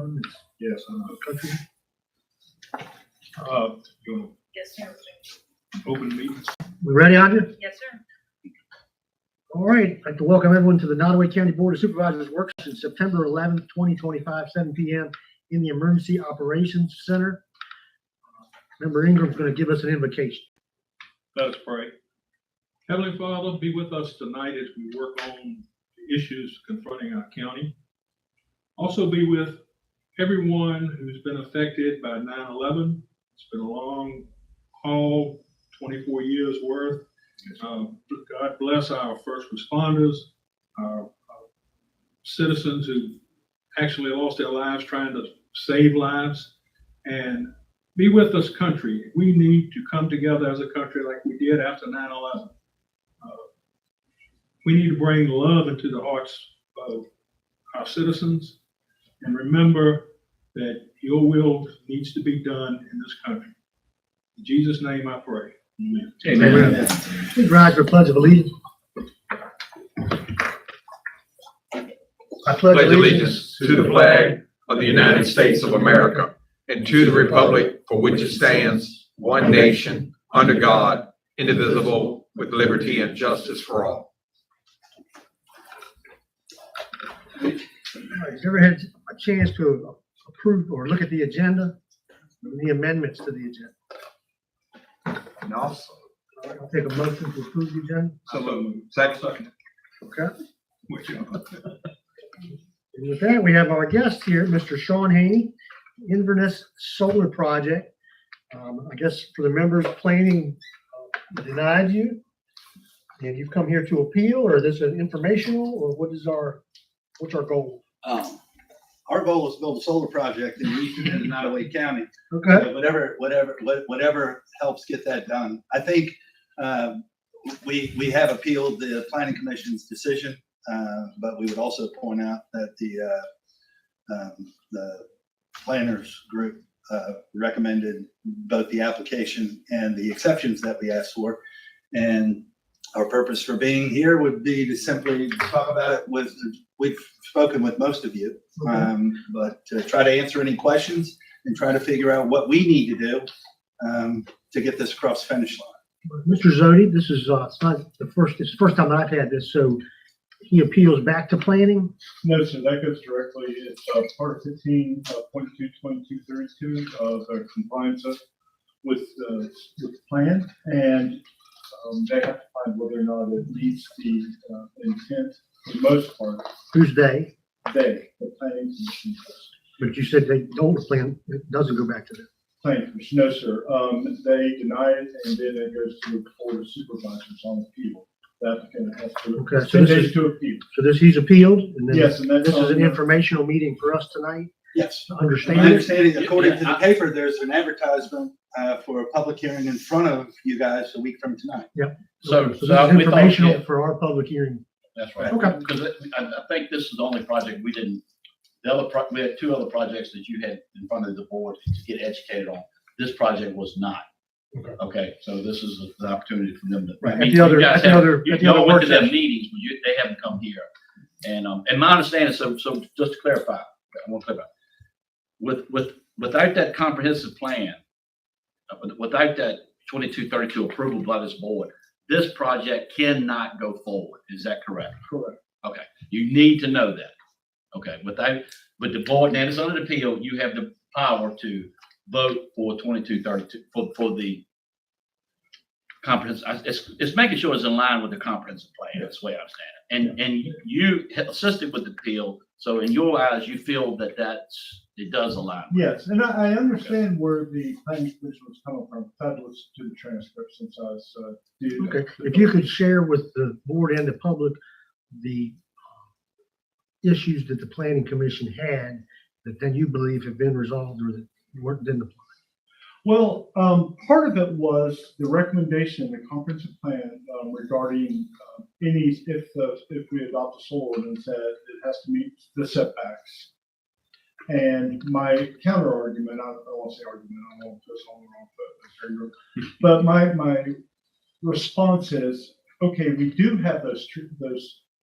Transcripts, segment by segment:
them. Yes, I'm Country. you want Yes, sir. to open the meeting? We ready, Anya? Yes, sir. All right. I'd like to welcome everyone to the Nottoway County Board of Supervisors Worksession, September 11th, 2025, 7 p.m. in the Emergency Operations Center. Member Ingram's going to give us an invocation. Let us pray. Heavenly Father, be with us tonight as we work on the issues confronting our county. Also be with everyone who's been affected by 9/11. It's been a long haul, 24 years worth. God bless our first responders, our citizens who actually lost their lives trying to save lives, and be with us, country. We need to come together as a country like we did after 9/11. We need to bring love into the hearts of our citizens and remember that your will needs to be done in this country. In Jesus' name I pray. Amen. Amen. Please rise for Pledge of Allegiance. I Pledge allegiance to the flag of the United States of America and to the republic for which it stands, one nation, under God, indivisible, with liberty and justice for all. All right, has ever had a chance to approve or look at the agenda, the amendments to the agenda? And also, All right, I'll take a motion to approve the agenda. So second. Okay. moved. And with that, we have our guest here, Mr. Sean Haney, Inverness Solar Project. I guess for the members, planning denied you, and you've come here to appeal, or is this an informational, or what's our goal? Our goal is to build a solar project in the eastern end of Nottoway County. Okay. Whatever helps get that done. I think we have appealed the Planning Commission's decision, but we would also point out that the planners group recommended both the application and the exceptions that we asked for. And our purpose for being here would be to simply talk about it we've spoken with most of you, but to try to answer any questions and try to figure out what we need to do to get this across the finish line. Mr. Zodi, this is it's not it's the first time I've had this, so he appeals back to planning. No, sir, that goes directly, it's part of 15.22.2232 of the compliance with the plan, and they have to find whether or not it meets the intent for the most part. Who's they? The planning commission does. But you said they don't plan, it doesn't go back to them. Planning commission, no, sir. They deny it, and then it goes to the board of supervisors on appeal. The applicant has to, Okay, so 10 this days is- to appeal. So he's appealed, and then Yes, and that's this is an on- informational meeting for us tonight Yes. to My understand it. understanding, according to the paper, there's an advertisement for a public hearing in front of you guys a week from tonight. So this is we thought, informational yeah, for our public hearing. that's right. Okay. Because I think this is the only project we didn't, we had two other projects that you had in front of the board to get educated on. This project was not. Okay. Okay, so this is the opportunity for them to. Right, I mean, at the other- you guys at the have- other- you at the other all went to work their session. meetings, but they haven't come here. And my understanding, so just to clarify, I want to clarify. Without that comprehensive plan, without that 2232 approval by this board, this project cannot go forward. Is that correct? Correct. Okay, you need to know that. Okay, with the board, now it's under the appeal, you have the power to vote for 2232, for the comprehensive, it's making sure it's in line with the comprehensive plan. That's the way I understand it. And you assisted with the appeal, so in your eyes, you feel that it does align. Yes, and I understand where the planning commission was coming from. I've listened to the transcript since I was due. Okay, if you could share with the board and the public the issues that the planning commission had that then you believe have been resolved or that didn't apply. Well, part of it was the recommendation in the comprehensive plan regarding if we adopt a solar ordinance that it has to meet the setbacks. And my counter argument, I don't want to say argument, I don't want to put this on the wrong foot, but my response is, okay, we do have those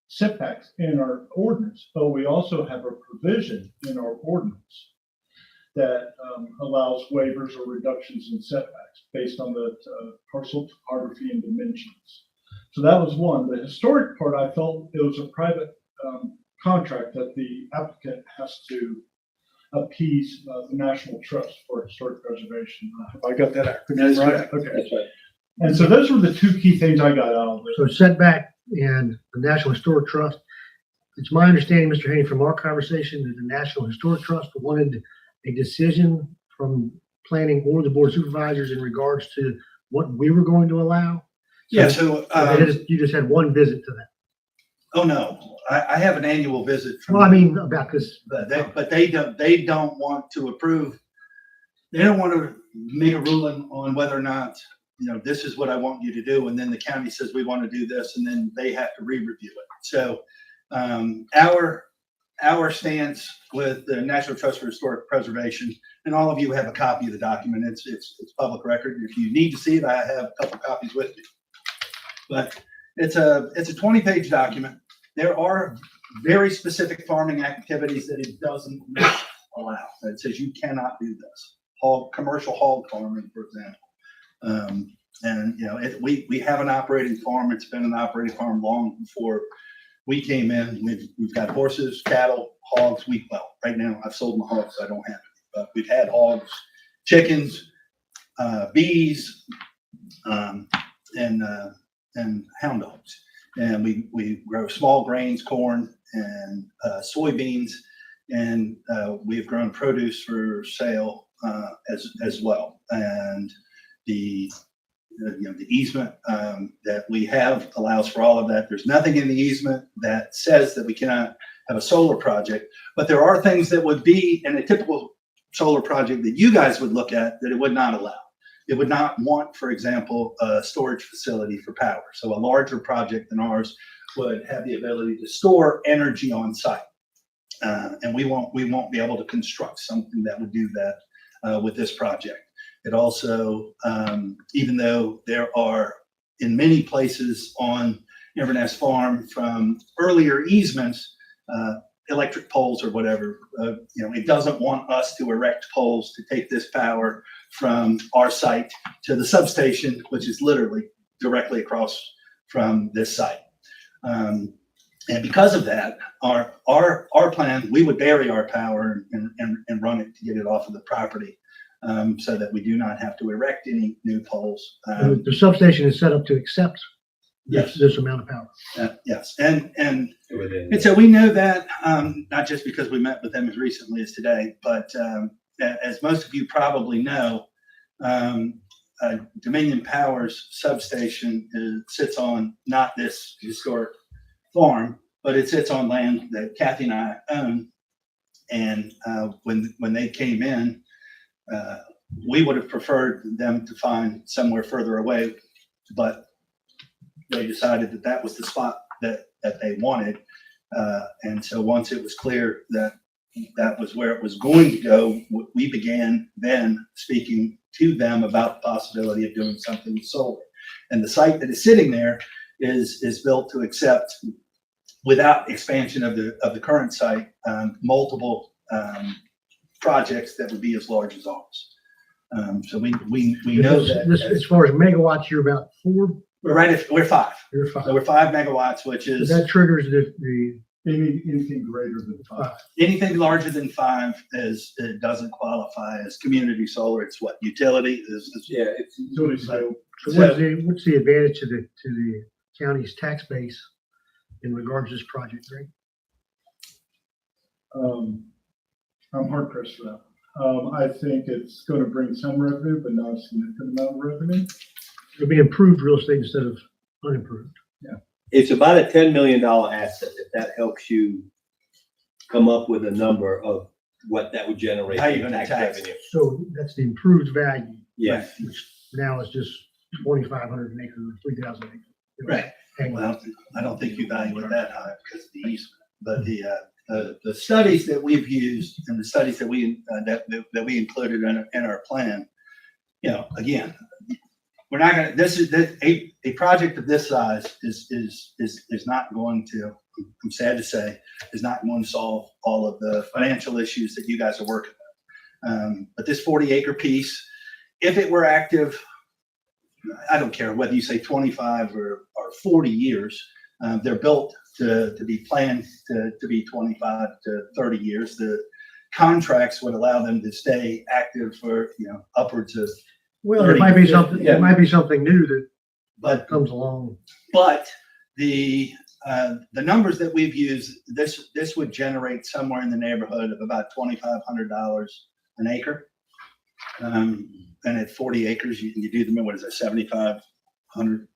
setbacks in our ordinance, but we also have a provision in our ordinance that allows waivers or reductions in setbacks based on the parcel topography and dimensions. So that was one. The historic part, I felt it was a private contract that the applicant has to appease the National Trust for Historic Preservation. Have I got that That acronym is right? correct. Okay. That's right. And so those were the two key things I got out of it. So setback and the National Historic Trust. It's my understanding, Mr. Haney, from our conversation, that the National Historic Trust wanted a decision from planning or the Board of Supervisors in regards to what we were going to allow. Yeah, so, You just had one visit to that. oh no, I have an annual visit from. Well, I mean, about this. But they don't want to approve, they don't want to make a ruling on whether or not, this is what I want you to do, and then the county says we want to do this, and then they have to re-review it. So, our stance with the National Trust for Historic Preservation, and all of you have a copy of the document, it's public record. If you need to see it, I have a couple copies with me. But it's a 20-page document. There are very specific farming activities that it doesn't allow. It says you cannot do this. Commercial hog farming, for example. And we have an operating farm. It's been an operating farm long before we came in. We've got horses, cattle, hogs. Right now I've sold my hogs, so I don't have any. But we've had hogs, chickens, bees, and hound dogs. And we grow small grains, corn, and soybeans, and we've grown produce for sale as well. And the easement that we have allows for all of that. There's nothing in the easement that says that we cannot have a solar project, but there are things that would be in a typical solar project that you guys would look at that it would not allow. It would not want, for example, a storage facility for power. So a larger project than ours would have the ability to store energy on site. And we won't be able to construct something that would do that with this project. It also, even though there are in many places on Inverness Farm from earlier easements, electric poles or whatever, it doesn't want us to erect poles to take this power from our site to the substation, which is literally directly across from this site. And because of that, our plan, we would bury our power and run it to get it off of the property, so that we do not have to erect any new poles. The substation is set up to accept this amount of power. Yes, and so we know that, not just because we met with them as recently as today, but as most of you probably know, Dominion Power's substation sits on not this historic farm, but it sits on land that Kathy and I own. And when they came in, we would have preferred them to find somewhere further away, but they decided that was the spot that they wanted. And so once it was clear that that was where it was going to go, we began then speaking to them about the possibility of doing something with solar. And the site that is sitting there is built to accept, without expansion of the current site, multiple projects that would be as large as ours. So we know that As far as megawatts, you're about 4. we're 5. You're 5. So we're 5 megawatts, which is That triggers the Anything greater than 5. anything larger than 5 it doesn't qualify as community solar. It's what utility is. It's utility scale. So what's the advantage to the county's tax base in regards to this project, Greg? I'm hard pressed for that. I think it's going to bring some revenue, but not a significant amount of revenue. It'll be improved real estate instead of unimproved. It's about a $10 million asset, if that helps you come up with a number of what that would generate How you in gonna tax tax revenue. So that's the improved value. Yes. Which now is just 2,500 an acre, 3,000 acres. Right. Well, I don't think you value it that high because of the easement, but the studies that we've used and the studies that we included in our plan, again, we're not going to. A project of this size is not going to I'm sad to say, is not going to solve all of the financial issues that you guys are working on. But this 40-acre piece, if it were active, I don't care whether you say 25 or 40 years, they're built to be planned to be 25 to 30 years. The contracts would allow them to stay active for, upwards of, Well, it might be something, Yeah. it might be something new that but comes along. But the numbers that we've used, this would generate somewhere in the neighborhood of about $2,500 an acre. And at 40 acres, you do them, what is it, 7,500?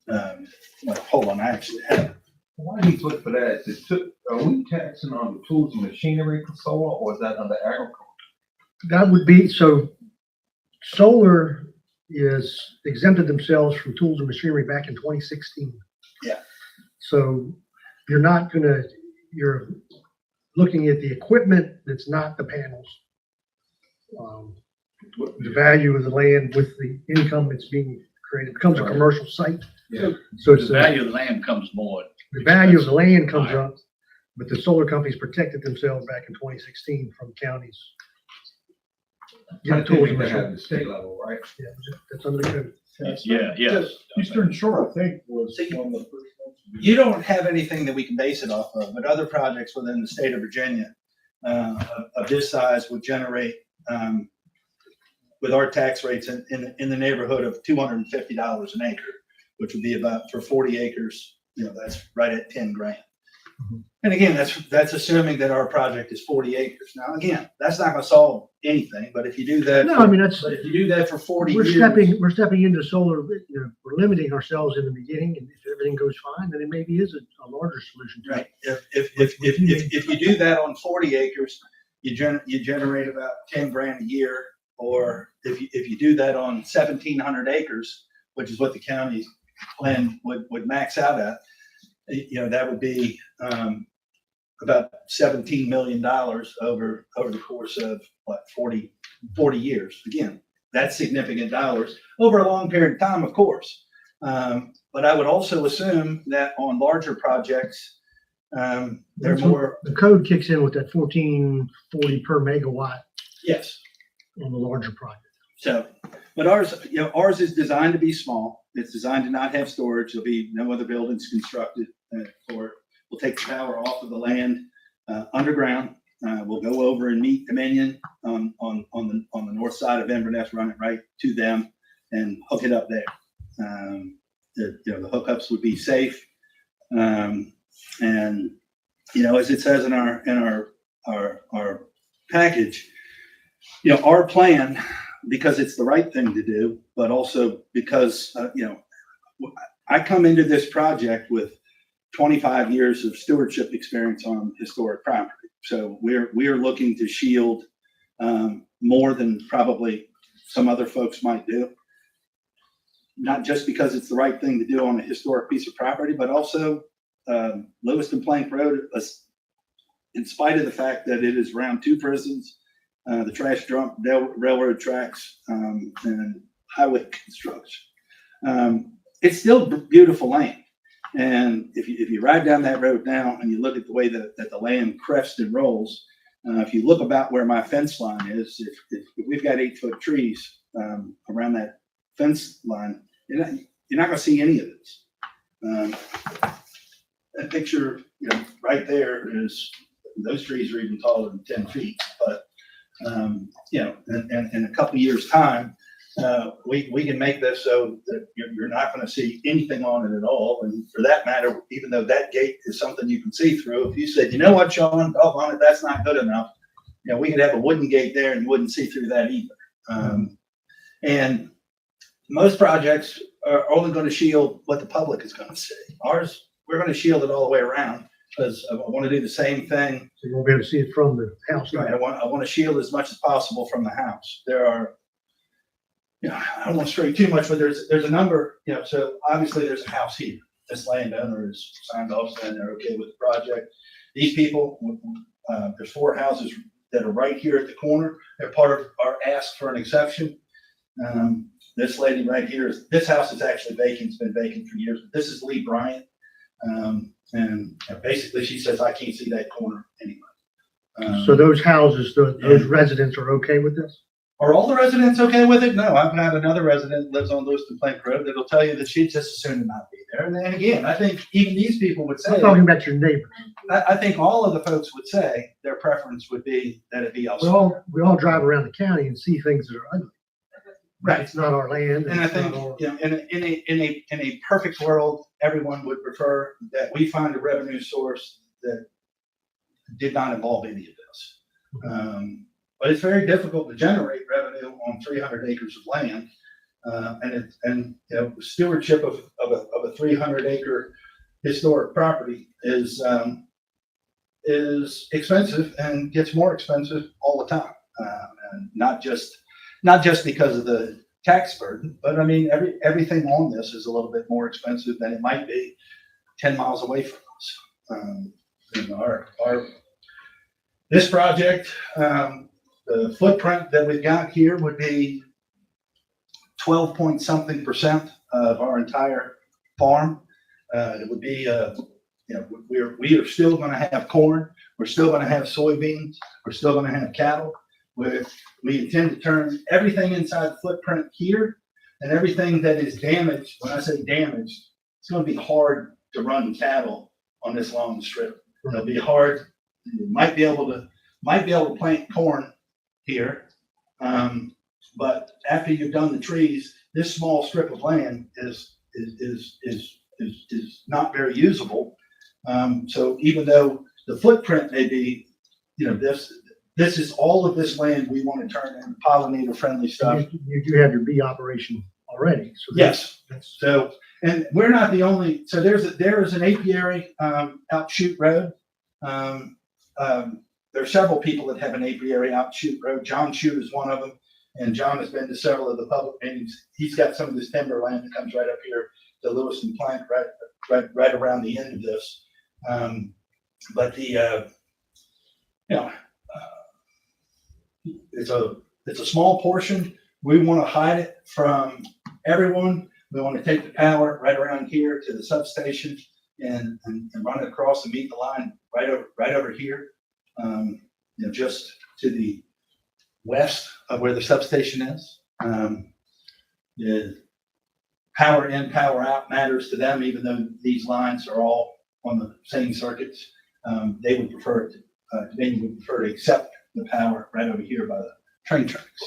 Well, hold on, I actually have. Why do you look for that? Are we taxing on the tools and machinery for solar, or is that under agriculture? That would be, so solar is exempted themselves from tools and machinery back in 2016. Yeah. So you're you're looking at the equipment that's not the panels. The value of the land with the income that's being created becomes a commercial site. Yeah. So The it's value of the land becomes more. the value of the land comes up, but the solar companies protected themselves back in 2016 from counties. I Tools think and they have machinery. the state level, right? Yeah, that's under the code. Yeah, yes. Eastern Shore, I think, was one of the first ones. You don't have anything that we can base it off of, but other projects within the state of Virginia of this size would generate, with our tax rates in the neighborhood of $250 an acre, which would be about, for 40 acres, that's right at 10 grand. Mhm. And again, that's assuming that our project is 40 acres. Now, again, that's not going to solve anything, but if you do that, No, I mean, that's, but if you do that for 40 we're years. stepping into solar, we're limiting ourselves in the beginning, and if everything goes fine, then it maybe is a larger solution. to it. Right, if you do that on 40 acres, you generate about 10 grand a year. Or if you do that on 1,700 acres, which is what the county plan would max out at, that would be about $17 million over the course of 40 years. Again, that's significant dollars over a long period of time, of course. But I would also assume that on larger projects, they're more. The code kicks in with that 1440 per megawatt Yes. on the larger project. So, but ours is designed to be small. It's designed to not have storage. There'll be no other buildings constructed for it. We'll take the power off of the land underground. We'll go over and meet Dominion on the north side of Inverness, run it right to them and hook it up there. The hookups would be safe. And as it says in our package, our plan, because it's the right thing to do, but also because, I come into this project with 25 years of stewardship experience on historic property. So we're looking to shield more than probably some other folks might do. Not just because it's the right thing to do on a historic piece of property, but also Lewiston Plank Road, in spite of the fact that it is around two prisons, the trash dump, railroad tracks, and highway construction. It's still beautiful land. And if you ride down that road now and you look at the way that the land crests and rolls, if you look about where my fence line is, if we've got 8-foot trees around that fence line, you're not going to see any of this. That picture, right there is, those trees are even taller than 10 feet. But in a couple of years' time, we can make this so that you're not going to see anything on it at all. And for that matter, even though that gate is something you can see through, if you said, you know what, Sean, on it, that's not good enough. We could have a wooden gate there and you wouldn't see through that either. And most projects are only going to shield what the public is going to see. Ours, we're going to shield it all the way around because I want to do the same thing. So you won't be able to see it from the house. Right. I want to shield as much as possible from the house. There are, I don't want to stray too much, but there's a number, so obviously there's a house here. This landowner is signed off saying they're okay with the project. These people, there's 4 houses that are right here at the corner. They're part of our ask for an exception. This lady right here this house is actually vacant. It's been vacant for years. This is Lee Bryant. And basically she says, I can't see that corner anyway. So those houses, those residents are okay with this? Are all the residents okay with it? No, I've had another resident that lives on Lewiston Plank Road that'll tell you that she'd just as soon not be there. And again, I think even these people would say, I'm talking about your neighbors. I think all of the folks would say their preference would be that it be We elsewhere. all drive around the county and see things that are ugly. Right. It's not our land. And I it's think, not our- you know, in a perfect world, everyone would prefer that we find a revenue source that did not involve any of this. But it's very difficult to generate revenue on 300 acres of land. And you know, stewardship of a 300 acre historic property is expensive and gets more expensive all the time. And not just because of the tax burden, but I mean, everything on this is a little bit more expensive than it might be 10 miles away from us. You know, this project, the footprint that we've got here would be 12 point something% of our entire farm. It would be, you know, we are still going to have corn. We're still going to have soybeans. We're still going to have cattle. We intend to turn everything inside the footprint here and everything that is damaged. When I say damaged, it's going to be hard to run cattle on this long strip. It'll be hard. You might be able to plant corn here. But after you've done the trees, this small strip of land is not very usable. So even though the footprint may be, you know, this is all of this land we want to turn into pollinator friendly stuff. You do have your bee operation already. So Yes. that's- So, and we're not the only, so there is an apiary, outshoot road. There are several people that have an apiary outshoot road. John Shute is one of them. And John has been to several of the public meetings. He's got some of this timber land that comes right up here to Lewiston Plank, right around the end of this. But the, you know, it's a small portion. We want to hide it from everyone. We want to take the power right around here to the substation and run it across and meet the line right over here. You know, just to the west of where the substation is. The power in, power out matters to them, even though these lines are all on the same circuits. They would prefer to accept the power right over here by the train tracks.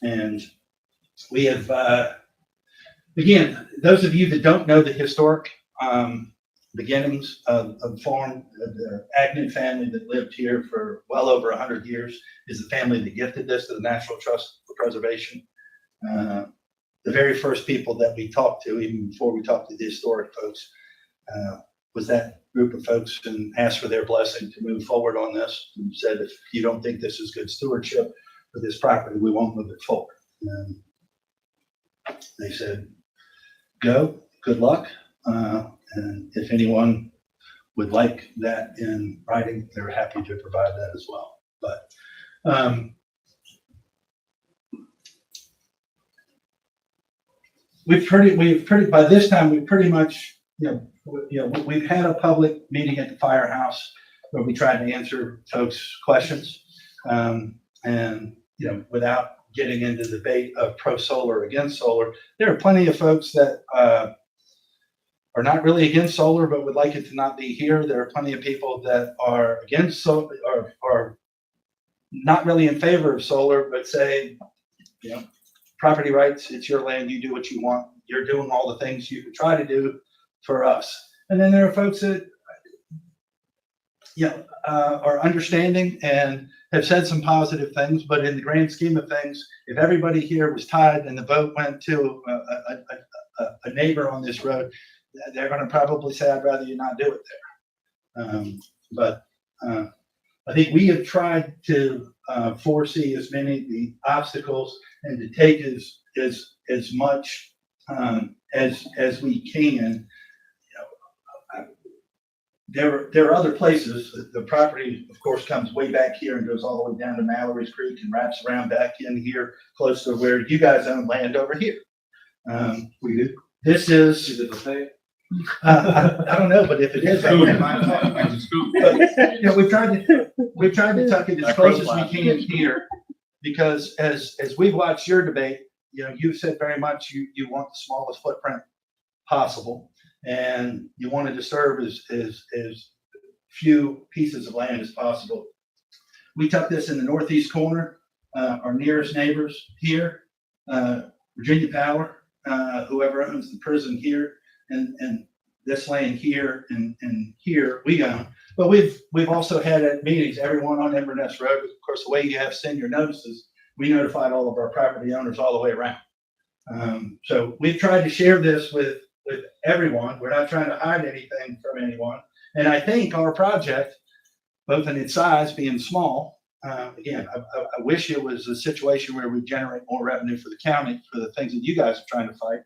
And we have, again, those of you that don't know the historic beginnings of the farm, the Agnew family that lived here for well over 100 years is the family that gifted this to the National Trust for Preservation. The very first people that we talked to, even before we talked to the historic folks, was that group of folks and asked for their blessing to move forward on this and said, if you don't think this is good stewardship for this property, we won't move it forward. And they said, go, good luck. And if anyone would like that in writing, they're happy to provide that as well. But by this time, we've pretty much, we've had a public meeting at the firehouse where we tried to answer folks' questions. And, without getting into the debate of pro solar or against solar, there are plenty of folks that, are not really against solar, but would like it to not be here. There are plenty of people that are against solar or not really in favor of solar, but say, property rights, it's your land, you do what you want. You're doing all the things you could try to do for us. And then there are folks that, are understanding and have said some positive things, but in the grand scheme of things, if everybody here was tied and the vote went to a neighbor on this road, they're going to probably say, I'd rather you not do it there. But I think we have tried to foresee as many of the obstacles and to take as much as we can. There are other places. The property, of course, comes way back here and goes all the way down to Mallory's Creek and wraps around back in here, close to where you guys own land over here. We do. This is it the same? I don't know, but if it is, I wouldn't mind talking. It's cool. You know, we've tried to tuck it as close as we can here, because as we've watched your debate, you know, you've said very much you want the smallest footprint possible, and you wanted to serve as few pieces of land as possible. We tuck this in the northeast corner. Our nearest neighbors here, Virginia Power, whoever owns the prison here, and this land here and here we own. But we've also had at meetings, everyone on Inverness Road. Of course, the way you have send your notices, we notified all of our property owners all the way around. So we've tried to share this with everyone. We're not trying to hide anything from anyone. And I think our project, both in its size being small, again, I wish it was a situation where we generate more revenue for the county for the things that you guys are trying to fight.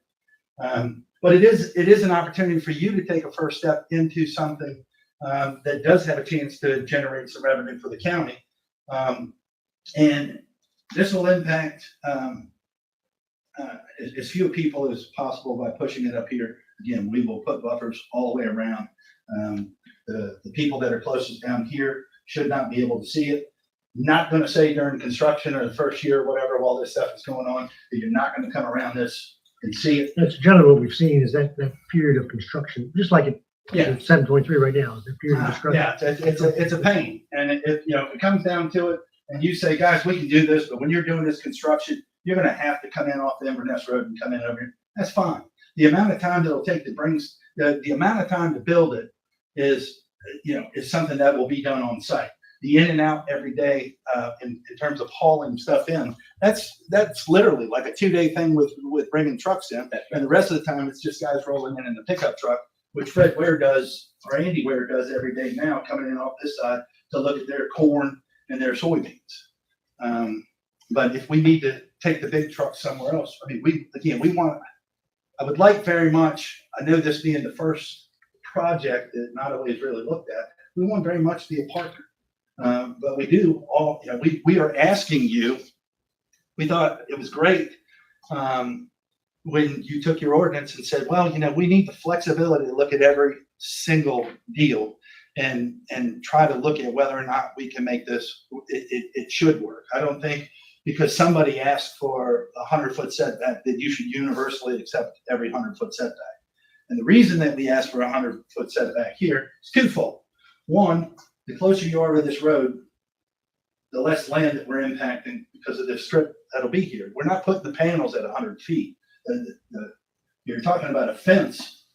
But it is an opportunity for you to take a first step into something that does have a chance to generate some revenue for the county. And this will impact as few people as possible by pushing it up here. Again, we will put buffers all the way around. The people that are closest down here should not be able to see it. Not going to say during construction or the first year or whatever, while this stuff is going on, that you're not going to come around this and see it. That's generally what we've seen is that period of construction, just like it, Yeah. 723 right now, is the period of construction. Yeah, it's a pain. And if it comes down to it and you say, guys, we can do this, but when you're doing this construction, you're going to have to come in off the Inverness Road and come in over here. That's fine. The amount of time that it'll take to bring, the amount of time to build it is something that will be done on site. The in and out every day in terms of hauling stuff in, that's literally like a 2-day thing with bringing trucks in. And the rest of the time, it's just guys rolling in the pickup truck, which Fred Ware does, or Andy Ware does every day now, coming in off this side to look at their corn and their soybeans. But if we need to take the big truck somewhere else, I mean, I would like very much, I know this being the first project that Nottoway has really looked at, we want very much to be a partner. But we do all, we are asking you, we thought it was great when you took your ordinance and said, well, we need the flexibility to look at every single deal and try to look at whether or not we can make this, it should work. I don't think because somebody asked for a 100-foot setback that you should universally accept every 100-foot setback. And the reason that we asked for a 100-foot setback here is twofold. One, the closer you are to this road, the less land that we're impacting because of this strip that'll be here. We're not putting the panels at 100 feet. You're talking about a fence.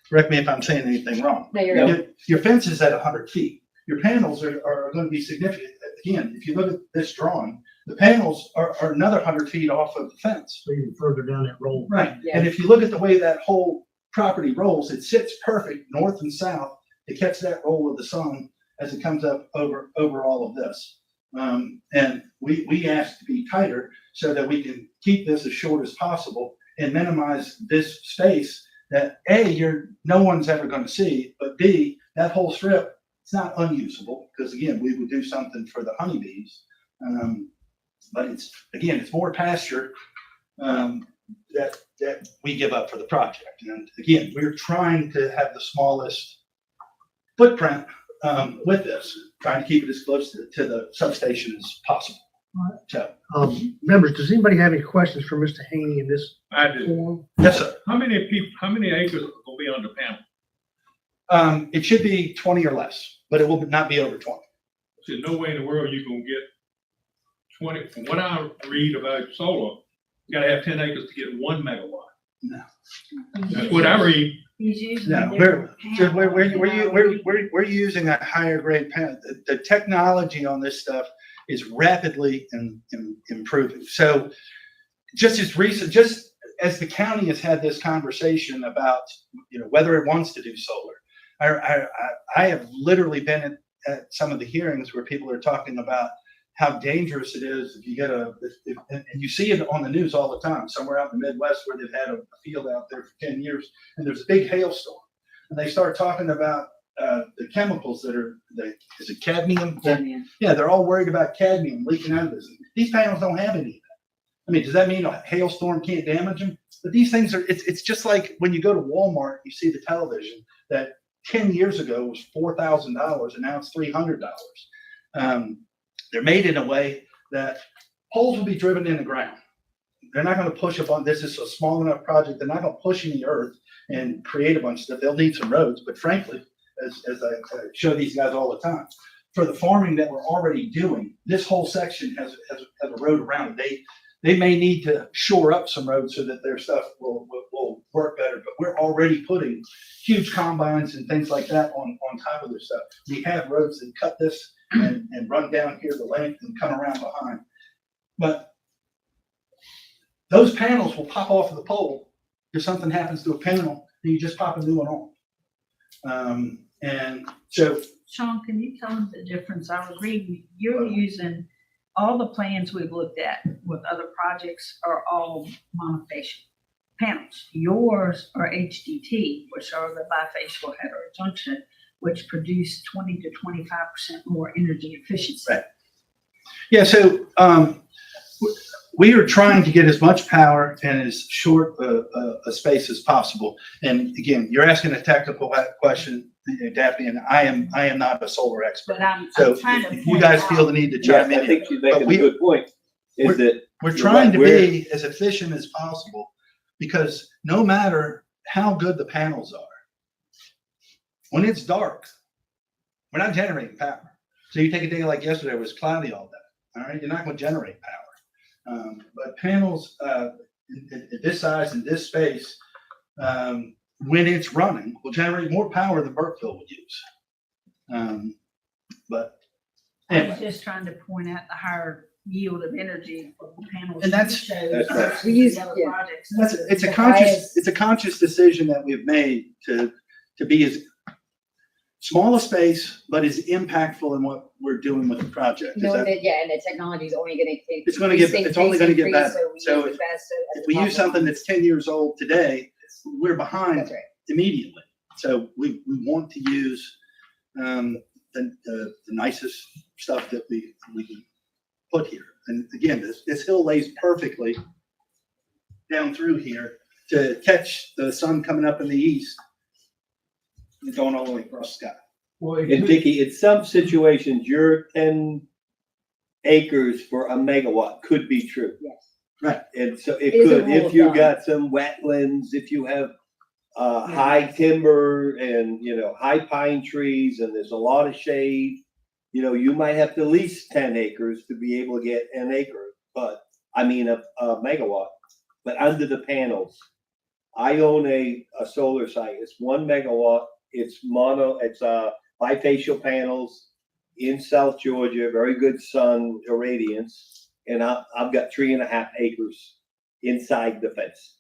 Correct me if I'm saying anything wrong. No, you're right. Your fence is at 100 feet. Your panels are going to be significant. Again, if you look at this drawing, the panels are another 100 feet off of the fence. So even further down that road. Right. Yeah. And if you look at the way that whole property rolls, it sits perfect north and south to catch that roll of the sun as it comes up over all of this. And we asked to be tighter so that we can keep this as short as possible and minimize this space that no one's ever going to see, but B, that whole strip, it's not unusable because again, we would do something for the honeybees. But it's more pasture that we give up for the project. And again, we're trying to have the smallest footprint with this, trying to keep it as close to the substation as possible. So, Members, does anybody have any questions for Mr. Haney in this I do. form? yes, sir. How many acres will be under panel? It should be 20 or less, but it will not be over 20. There's no way in the world you're gonna get 20, from what I read about solar, you gotta have 10 acres to get 1 megawatt. No. That's what I read. No, we're using a higher grade panel. The technology on this stuff is rapidly improving. So just as the county has had this conversation about, whether it wants to do solar, I have literally been at some of the hearings where people are talking about how dangerous it is if you get and you see it on the news all the time, somewhere out in the Midwest where they've had a field out there for 10 years and there's a big hailstorm and they start talking about the chemicals that are, is it cadmium? Yeah, they're all worried about cadmium leaking out of this. These panels don't have any of that. I mean, does that mean a hailstorm can't damage them? But these things are, it's just like when you go to Walmart, you see the television that 10 years ago was $4,000 and now it's $300. They're made in a way that poles will be driven in the ground. They're not going to push up on, this is a small enough project. They're not going to push in the earth and create a bunch of stuff. They'll need some roads, but frankly, as I show these guys all the time, for the farming that we're already doing, this whole section has a road around it. They may need to shore up some roads so that their stuff will work better, but we're already putting huge combines and things like that on top of this stuff. We have roads that cut this and run down here the length and come around behind. But those panels will pop off of the pole if something happens to a panel, and you just pop a new one on. And so, Sean, can you tell them the difference? I agree, you're using, all the plans we've looked at with other projects are all monofacial panels. Yours are HDT, which are the bifacial heterojunction, which produce 20 to 25% more energy efficiency. right. Yeah, so we are trying to get as much power in as short a space as possible. And again, you're asking a technical question, Daphne, and I am not a solar expert. But I'm So trying to if you point guys out- feel the need to Yes, chime in, I think she's making But a good point, is that we're You're trying right, to we're- be as efficient as possible, because no matter how good the panels are, when it's dark, we're not generating power. So you take a day like yesterday, it was cloudy all day. All right, you're not going to generate power. But panels at this size and this space, when it's running, will generate more power than Burkeville would use. But I was anyway, just trying to point out the higher yield of energy of the panels. And that's- you showed that's right. versus We use- the other yeah. projects. it's a conscious decision that we've made to be as small a space, but as impactful in what we're doing with the project. Is Knowing that- that, yeah, and the technology is only gonna. It's gonna get- it's only gonna get better. So If If we use something that's 10 years old today, we're behind That's right. immediately. So we want to use the nicest stuff that we can put here. And again, this hill lays perfectly down through here to catch the sun coming up in the east and going all the way across the sky. Well, And Dickie, in some situations, your 10 acres for a megawatt could be true. Yes. Right. And so it Is a could, rule if of you thumb. got some wetlands, if you have high timber and, high pine trees and there's a lot of shade, you might have to lease 10 acres to be able to get an acre, a megawatt. But under the panels, I own a solar site. It's 1 megawatt. It's bifacial panels in South Georgia, very good sun irradiance. And I've got 3.5 acres inside the fence,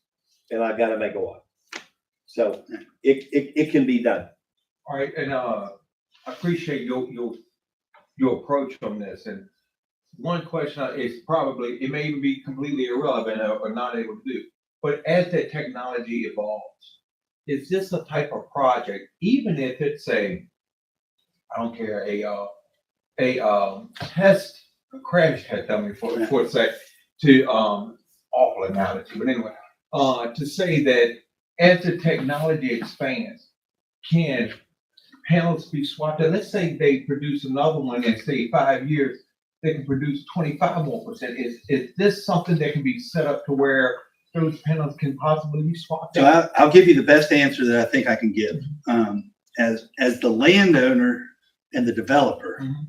and I've got a megawatt. So it can be done. all right, and I appreciate your approach on this. And one question is probably, it may even be completely irrelevant or not able to do, but as that technology evolves, is this a type of project, even if it's a crash test dummy for a sec, to awful analogy, but anyway, to say that as the technology expands, can panels be swapped out? Let's say they produce another one in, say, 5 years, they can produce 25% more. Is this something that can be set up to where those panels can possibly be swapped So out? I'll give you the best answer that I think I can give. As the landowner and the developer, Mhm.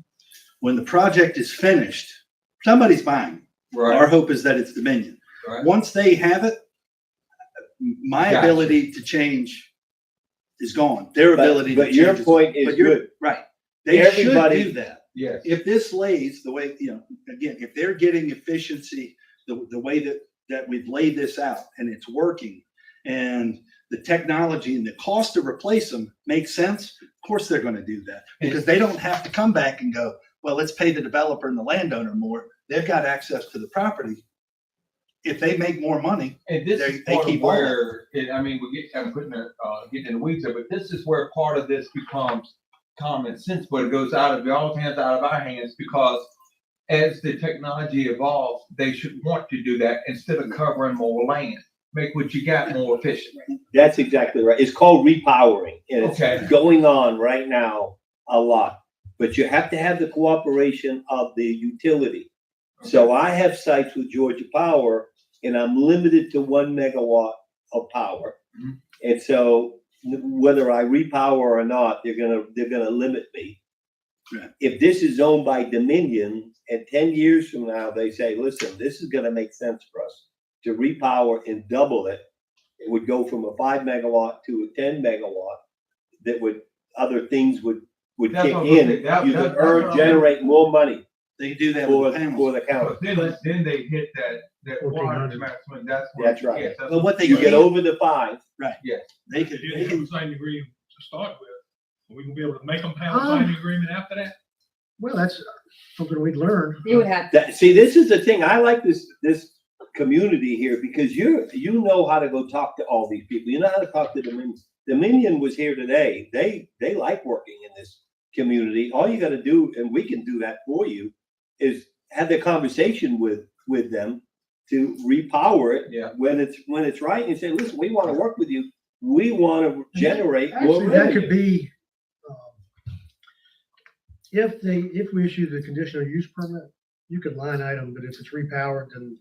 when the project is finished, somebody's buying. Our Right, hope is that it's Dominion. right. Once they have it, my Gotcha. ability to change is gone. Their ability to But change. your is point gone. is But you're good. right. They should Everybody- do that. Yes. If this lays the way, again, if they're getting efficiency, the way that we've laid this out and it's working, and the technology and the cost to replace them makes sense, of course they're going to do that, because they don't have to come back and go, well, let's pay the developer and the landowner more. They've got access to the property. If they make more money, And this They- is they part of keep all of where, I'm getting in the weeds there, but this is where part of this becomes common sense, but it goes out of y'all's hands, out of our hands, because as the technology evolves, they should want to do that instead of covering more land. make what you got more efficient. That's exactly right. It's called repowering, and it's Okay. going on right now a lot. But you have to have the cooperation of the utility. So I have sites with Georgia Power, and I'm limited to 1 megawatt of power. Mhm. And so whether I repower or not, they're gonna limit me. Right. If this is owned by Dominion, and 10 years from now, they say, listen, this is gonna make sense for us to repower and double it, it would go from a 5 megawatt to a 10 megawatt. That would, other things would That's kick what I'm in. saying. That- You that's could earn, what I'm- generate more money They do that for, with the for panels. the county. But then they hit that 1400. maximum, that's. That's right. yes, that's But what they You get can't, over the 5, they could, They they didn't could, have a signing agreement to start with. We gonna be able to make them have a signing agreement after that? Well, that's something we'd learn. You would have, see, this is the thing, I like this community here, because you know how to go talk to all these people, you know how to talk to Dominion. Dominion was here today, they like working in this community. All you gotta do, and we can do that for you, is have the conversation with them to repower it. Yeah. When it's right, and say, listen, we wanna work with you, we wanna generate more Actually, that could revenue. be, if we issue the conditional use permit, you could line item, but if it's repowered, then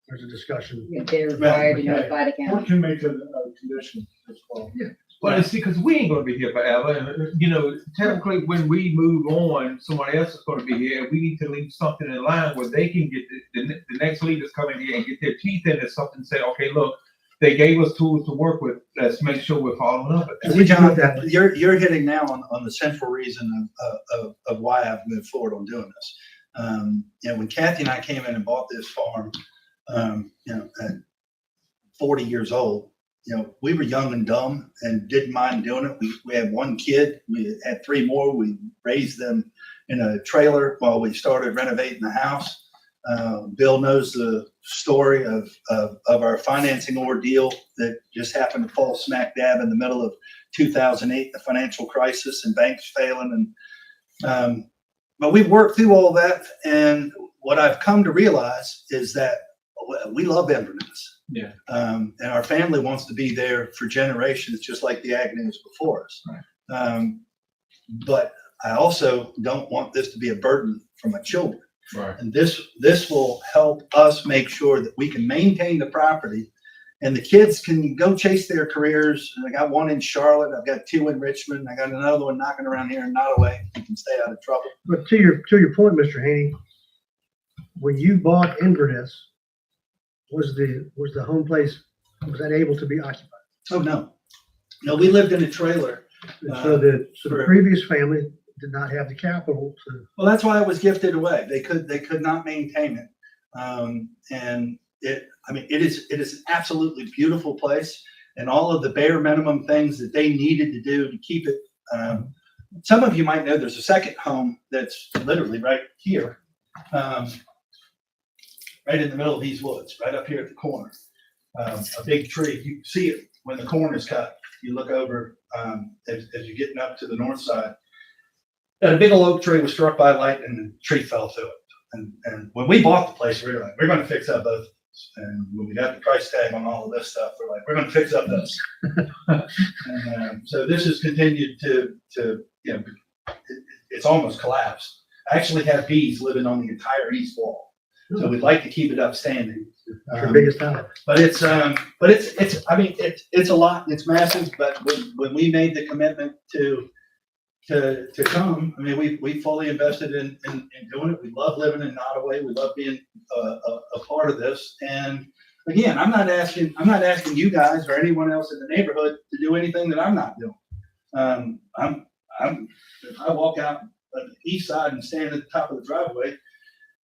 there's a discussion. they're required to Right, notify the Or county. can make a condition as well. Well, see, because we ain't gonna be here forever, and, you know, technically, when we move on, somebody else is gonna be here, we need to leave something in line where they can get, the next leaders come in here and get their teeth into something, and say, okay, look, they gave us tools to work with, let's make sure we're following up. See, John, you're hitting now on the central reason of why I've moved forward on doing this. You know, when Kathy and I came in and bought this farm, you know, at 40 years old, you know, we were young and dumb and didn't mind doing it. We had one kid, we had 3 more. We raised them in a trailer while we started renovating the house. Bill knows the story of our financing ordeal that just happened to fall smack dab in the middle of 2008, the financial crisis and banks failing. And but we've worked through all that. And what I've come to realize is that we love Inverness. Yeah. And our family wants to be there for generations, just like the Agnews before us. Right. But I also don't want this to be a burden for my children. Right. And this will help us make sure that we can maintain the property and the kids can go chase their careers. And I got one in Charlotte. I've got 2 in Richmond. I got another one knocking around here in Nottoway. You can stay out of trouble. But to your point, Mr. Haney, when you bought Inverness, was the home place, was that able to be occupied? Oh, no. No, we lived in a trailer. And so the previous family did not have the capital to. Well, that's why it was gifted away. They could not maintain it. And it is an absolutely beautiful place, and all of the bare minimum things that they needed to do to keep it. Some of you might know there's a second home that's literally right here, right in the middle of these woods, right up here at the corner. A big tree. You see it when the corn is cut. You look over as you're getting up to the north side. And a big old oak tree was struck by lightning and the tree fell through it. And when we bought the place, we were like, we're going to fix up both of these. And when we got the price tag on all of this stuff, we're like, we're going to fix up this. And so this has continued to you know, it's almost collapsed. I actually have bees living on the entire east wall. So we'd like to keep it upstanding. Your biggest tower. But it's I mean, it's a lot, it's massive, but when we made the commitment to come, I mean, we fully invested in doing it. We love living in Nottoway. We love being a part of this. And again, I'm not asking you guys or anyone else in the neighborhood to do anything that I'm not doing. If I walk out on the east side and stand at the top of the driveway,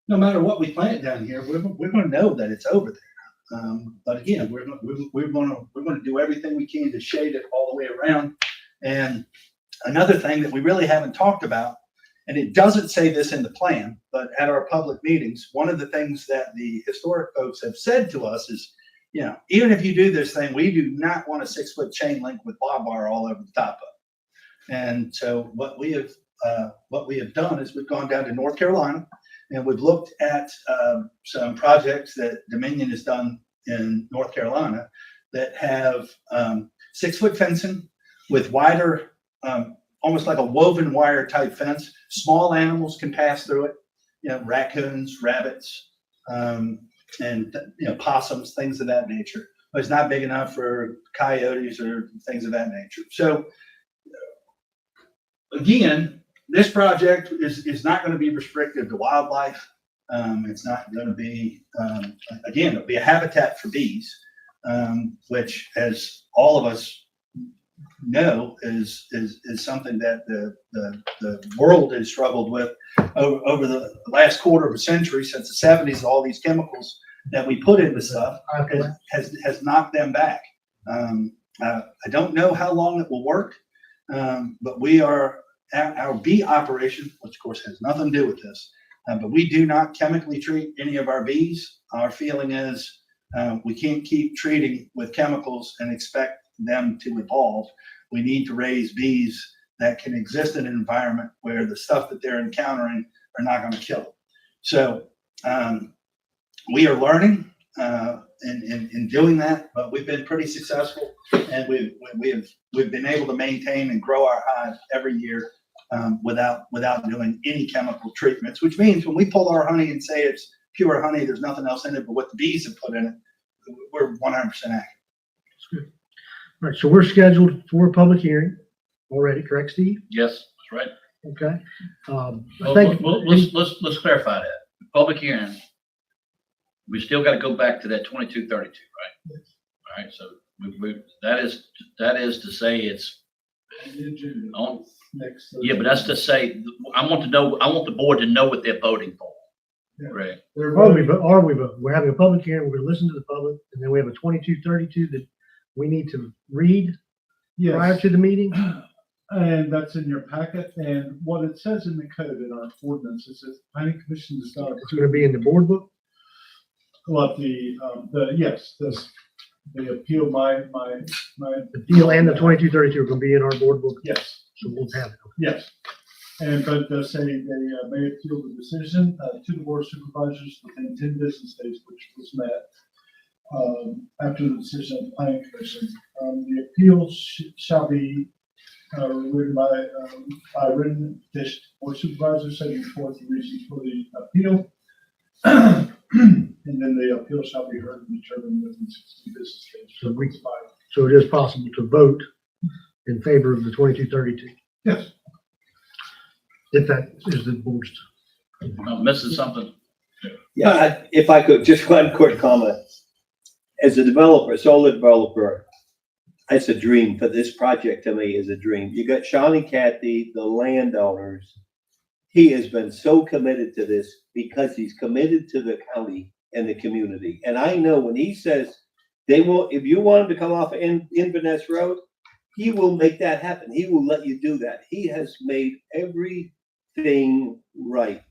no matter what we plant down here, we're going to know that it's over there. But again, we're going to do everything we can to shade it all the way around. And another thing that we really haven't talked about, and it doesn't say this in the plan, but at our public meetings, one of the things that the historic folks have said to us is, you know, even if you do this thing, we do not want a 6-foot chain link with bob wire all over the top of it. And so what we have done is we've gone down to North Carolina and we've looked at some projects that Dominion has done in North Carolina that have 6-foot fencing with wider, almost like a woven wire type fence. Small animals can pass through it, raccoons, rabbits, and possums, things of that nature. But it's not big enough for coyotes or things of that nature. So again, this project is not going to be restricted to wildlife. It's not going to be, again, it'll be a habitat for bees, which, as all of us know, is something that the world has struggled with over the last quarter of a century, since the 70s. All these chemicals that we put into stuff has knocked them back. I don't know how long it will work, but our bee operation, which of course has nothing to do with this, but we do not chemically treat any of our bees. Our feeling is we can't keep treating with chemicals and expect them to evolve. We need to raise bees that can exist in an environment where the stuff that they're encountering are not going to kill them. So we are learning in doing that, but we've been pretty successful, and we've been able to maintain and grow our hive every year without doing any chemical treatments, which means when we pull our honey and say it's pure honey, there's nothing else in it but what the bees have put in it, we're 100% accurate. That's good. All right, so we're scheduled for a public hearing already, correct, Steve? Yes, that's right. Okay. I Well, think, let's clarify that. Public hearing, we still got to go back to that 2232, right? Yes. All right, so that is to say it's on. Next. Yeah, but that's to say, I want the board to know what they're voting for. Yeah. Right. are we voting? We're having a public hearing, we're going to listen to the public, and then we have a 2232 that we need to read prior Yes, to the meeting. and that's in your packet. And what it says in the code in our ordinance is that the planning commission does not It's going to be in the board book. what the appeal, my. The deal and the 2232 are going to be in our board book, Yes, so we'll have it. yes. And, but they're saying they may appeal the decision to the board of supervisors within 10 business days, which was met after the decision of the planning commission. The appeal shall be written by written petition. Board of supervisors setting forth the reasons for the appeal. And then the appeal shall be heard and determined within 60 business days. So it is possible to vote in favor of the 2232, Yes. if that is the board's. I'm missing something. Yeah, if I could, just one quick comment. As a developer, solar developer, it's a dream. For this project, to me, is a dream. You got Sean and Kathy, the landowners. He has been so committed to this because he's committed to the county and the community. And I know when he says they will, if you want him to come off of Inverness Road, he will make that happen. He will let you do that. He has made everything right.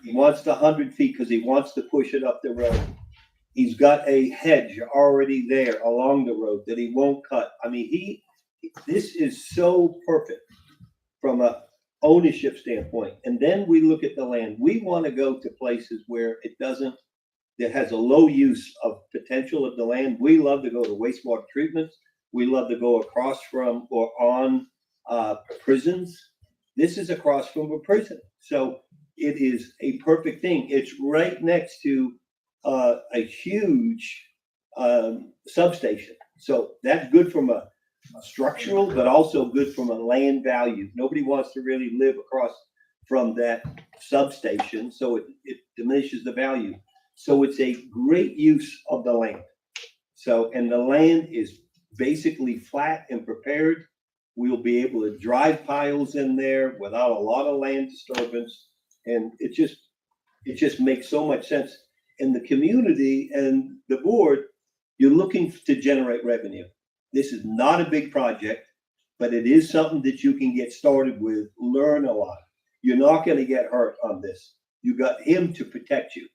He wants the 100 feet because he wants to push it up the road. He's got a hedge already there along the road that he won't cut. I mean, this is so perfect from a ownership standpoint. And then we look at the land. We want to go to places where that has a low use of potential of the land. We love to go to wastewater treatments. We love to go across from or on prisons. This is across from a prison. So it is a perfect thing. It's right next to a huge substation. So that's good from a structural, but also good from a land value. Nobody wants to really live across from that substation, so it diminishes the value. So it's a great use of the land. So, and the land is basically flat and prepared. We'll be able to drive piles in there without a lot of land disturbance. And it just makes so much sense. In the community and the board, you're looking to generate revenue. This is not a big project, but it is something that you can get started with, learn a lot. You're not going to get hurt on this. You got him to protect you.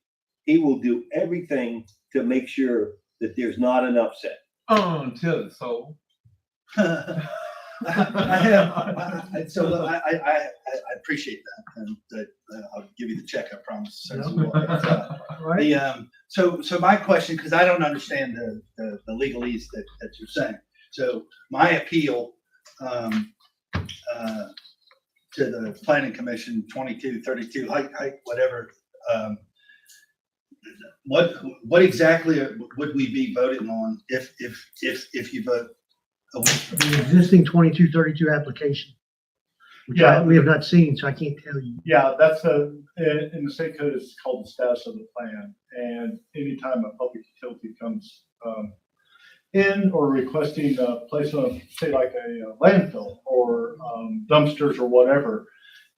He will do everything to make sure that there's not an upset. Until it's sold. I have, so I appreciate that, and I'll give you the check, I promise. So, Right? so my question, because I don't understand the legalese that you're saying. So my appeal, to the planning commission, 2232, whatever, what exactly would we be voting on if you vote? The existing 2232 application, which Yeah. we have not seen, so I can't tell you. Yeah, that's in the state code, it's called the status of the plan. And anytime a public utility comes, in or requesting a place on, say like a landfill or dumpsters or whatever,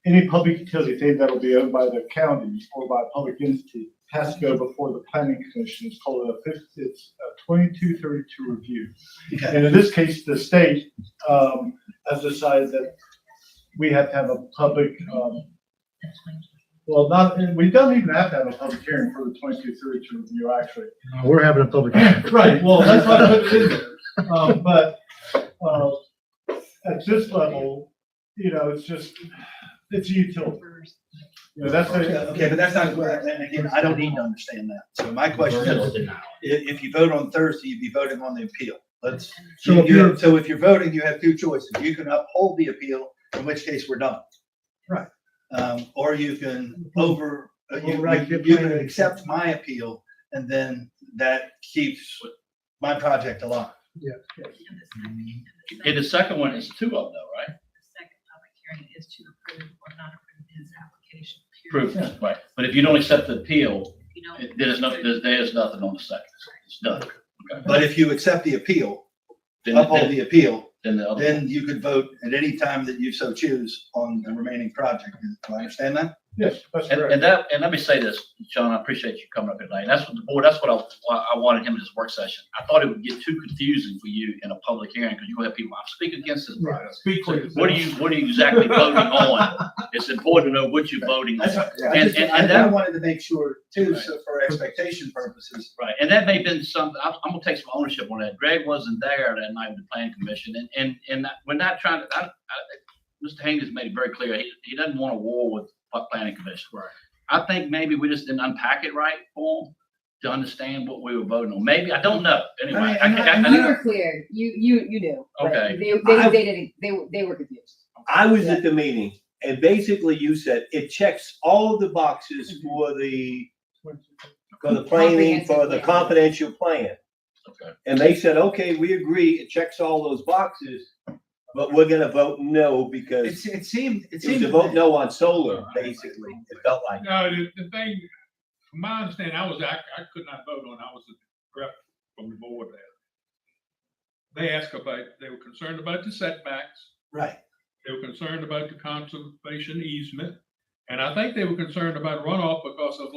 any public utility thing that'll be owned by the county or by a public entity has to go before the planning commission. It's called it's a 2232 review. Okay. And in this case, the state has decided that we have to have a public, we don't even have to have a public hearing for the 2232 review, actually. We're having a public. Right, well, that's why I put it in there. But at this level, it's a utility. That's Okay, but that's not, and again, I don't need to understand that. So my question is, if you vote on Thursday, you'd be voting on the appeal. So if you're voting, you have two choices. You can uphold the appeal, in which case we're done. Right. Or you can you can accept my appeal, and then that keeps my project alive. And the second one is two of them though, right? The second public hearing is to approve or not approve his application. Proof, right. But if you don't accept the appeal, If you don't. there's nothing on the second. It's done. Okay. But if you accept the appeal, Then- uphold the appeal, Then the other. then you could vote at any time that you so choose on the remaining project. Do I understand that? Yes, that's And, correct. and let me say this, John, I appreciate you coming up here tonight. That's what the board, that's what I wanted him in this work session. I thought it would get too confusing for you in a public hearing because you're gonna have people, I'm speaking against this project. Speak for yourself. What are you exactly voting on? It's important to know what you're voting on. I wanted to make sure too, so for expectation purposes. Right, and that may have been something, I'm gonna take some ownership on that. Greg wasn't there that night with the planning commission, and we're not trying to, Mr. Haney has made it very clear, he doesn't want a war with planning commission. Right. I think maybe we just didn't unpack it right for him to understand what we were voting on. Maybe, I don't know. Anyway, You were clear. You knew. but Okay. They were confused. I was at the meeting, and basically you said it checks all of the boxes for the planning, for the Comprehensive plan. confidential plan. Okay. And they said, okay, we agree, it checks all those boxes, but we're gonna vote no because It seemed. it was a vote no on solar, basically. It felt like. No, the thing, from my understanding, I could not vote on, I was the rep from the board there. They asked about, they were concerned about the setbacks, Right. they were concerned about the conservation easement, and I think they were concerned about runoff because of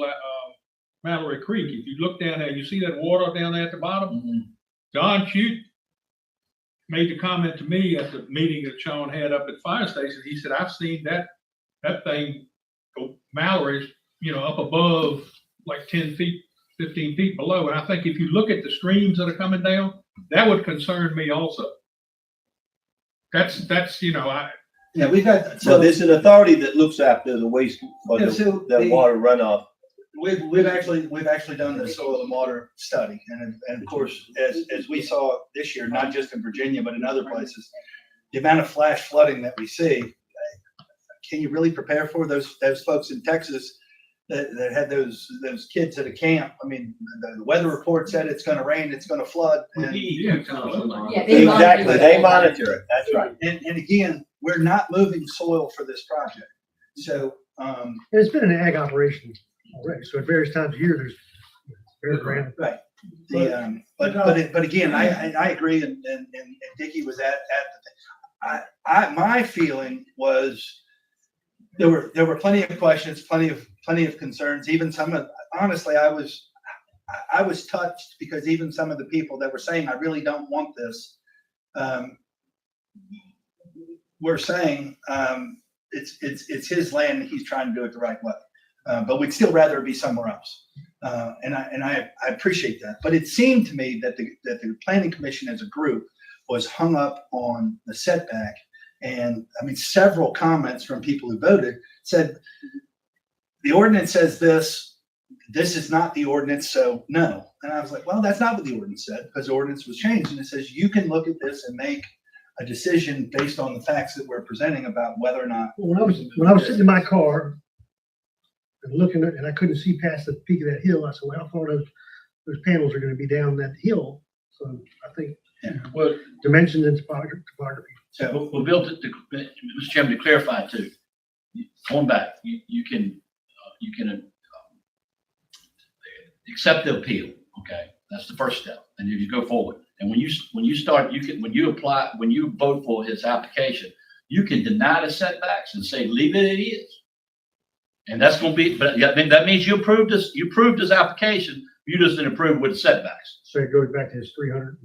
Mallory Creek. If you look down there, you see that water down there at the bottom? Mhm. Don Chute made the comment to me at the meeting that Sean had up at fire station. He said, I've seen that thing go Mallory's, up above like 10 feet, 15 feet below. And I think if you look at the streams that are coming down, that would concern me also. That's, Yeah, we've got, So there's an authority that looks after the waste or Yeah, so the the- water runoff. we've actually done the soil and water study, and of course, as we saw this year, not just in Virginia, but in other places, the amount of flash flooding that we see, can you really prepare for those folks in Texas that had those kids at a camp? I mean, the weather report said it's gonna rain, it's gonna flood, and Yeah, Exactly, they monitor it, that's right. and again, we're not moving soil for this project. So, And it's been an ag operation already, so at various times of year, there's very grand. right. But again, I agree, and Dickie was at the thing. My feeling was there were plenty of questions, plenty of concerns, even honestly, I was touched because even some of the people that were saying, I really don't want this, were saying, it's his land and he's trying to do it the right way. But we'd still rather it be somewhere else. And I appreciate that. But it seemed to me that the planning commission as a group was hung up on the setback. And I mean, several comments from people who voted said, the ordinance says this is not the ordinance, so no. And I was like, well, that's not what the ordinance said, because the ordinance was changed. And it says you can look at this and make a decision based on the facts that we're presenting about whether or not. When I was sitting in my car and looking at, and I couldn't see past the peak of that hill, I said, well, how far those panels are gonna be down that hill? So I think Well, dimensions and topography. So we'll build it to, Mr. Chairman, to clarify too. Going back, you can accept the appeal, okay? That's the first step. And if you go forward, and when you start, when you vote for his application, you can deny the setbacks and say, leave it as is. And that's gonna be, but that means you approved his application, you just didn't approve with the setbacks. So it goes back to his 300.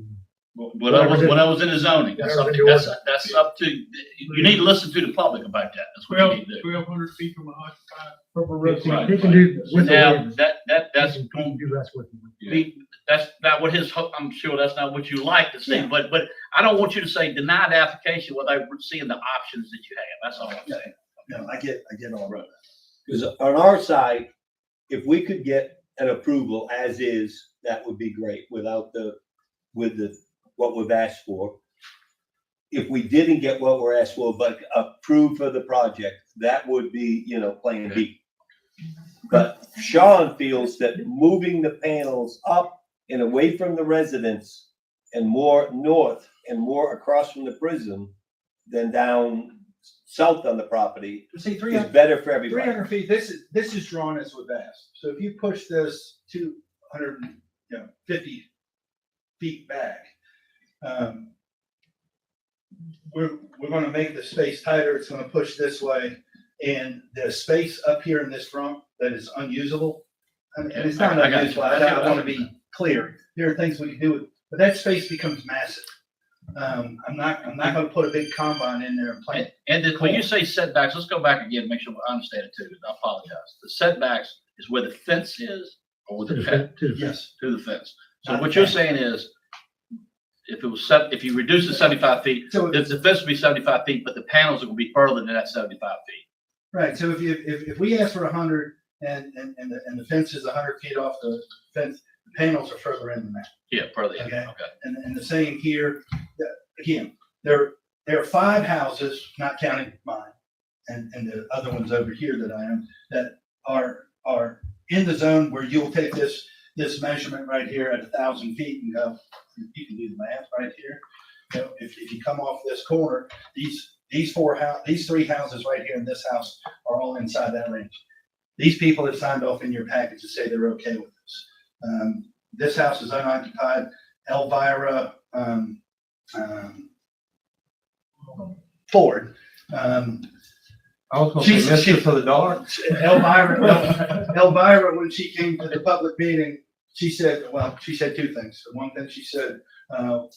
When I was in the zoning, that's up to, you need to listen to the public about that. That's what you need to do. 1,200 feet from a occupied. Right. He can do with the Now, waiver. that's He going can do less with it. be, that's not what I'm sure that's not what you like to see, but I don't want you to say deny the application without seeing the options that you have. That's all I'm saying. no, I get all of that. Because on our side, if we could get an approval as is, that would be great with what we've asked for. If we didn't get what we're asked for, but approved for the project, that would be, plan B. But Sean feels that moving the panels up and away from the residents and more north and more across from the prison than down south on the property See, is better for everybody. 300 feet, this is drawn as we've asked. So if you push this 250 feet back, we're going to make the space tighter. It's going to push this way. And the space up here in this front that is unusable, and it's not I got you. unusable, I want to be clear. There are things we can do, but that space becomes massive. I'm not going to put a big combine in there and plant. And when you say setbacks, let's go back again, make sure I understand it too. I apologize. The setbacks is where the fence is or with the fence? Yes. To the fence. So what you're saying is, if you reduce the 75 feet, So the fence will be 75 feet, but the panels will be further than that 75 feet. right. So if we ask for 100 and the fence is 100 feet off the fence, the panels are further in than that. Yeah, further in. Okay. Okay. And the same here. Again, there are 5 houses, not counting mine, and the other ones over here that I am, that are in the zone where you'll take this measurement right here at 1,000 feet and go, you can do the math right here. If you come off this corner, these 3 houses right here in this house are all inside that range. These people have signed off in your package to say they're okay with this. This house is unoccupied. Elvira Ford. I was gonna say, She's- Mistress of the Dark. Elvira, when she came to the public meeting, she said 2 things. The one thing she said,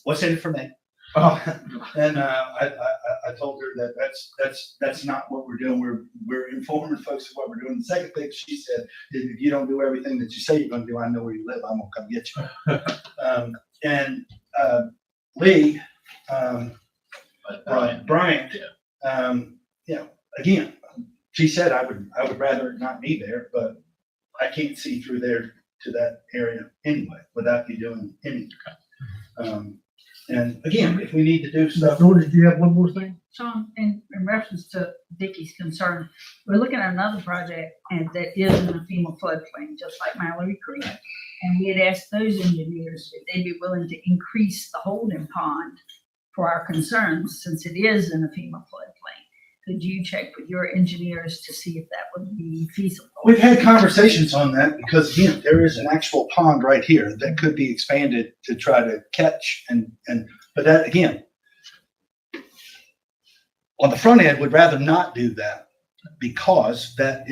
what's in it for me? And I told her that that's not what we're doing. We're informing folks of what we're doing. The second thing she said is, if you don't do everything that you say you're going to do, I know where you live. I'm going to come get you. And Lee, Bryant, again, she said I would rather it not be there, but I can't see through there to that area anyway without you doing anything. And again, if we need to do stuff. George, do you have one more thing? Sean, in reference to Vicky's concern, we're looking at another project and that is in a FEMA floodplain, just like Mallory Creek. And we had asked those engineers if they'd be willing to increase the holding pond for our concerns, since it is in a FEMA floodplain. Could you check with your engineers to see if that would be feasible? We've had conversations on that because, again, there is an actual pond right here that could be expanded to try to catch but that, again, on the front end, would rather not do that because that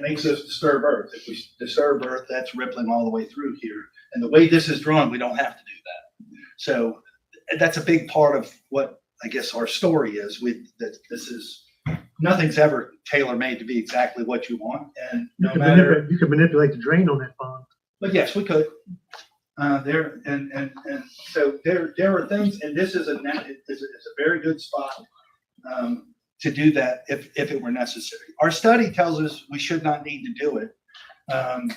makes us disturb Earth. If we disturb Earth, that's rippling all the way through here. And the way this is drawn, we don't have to do that. So that's a big part of what I guess our story is nothing's ever tailor-made to be exactly what you want. And no matter, You could manipulate the drain on that pond. but yes, we could. So there are things, and this is it's a very good spot to do that if it were necessary. Our study tells us we should not need to do it.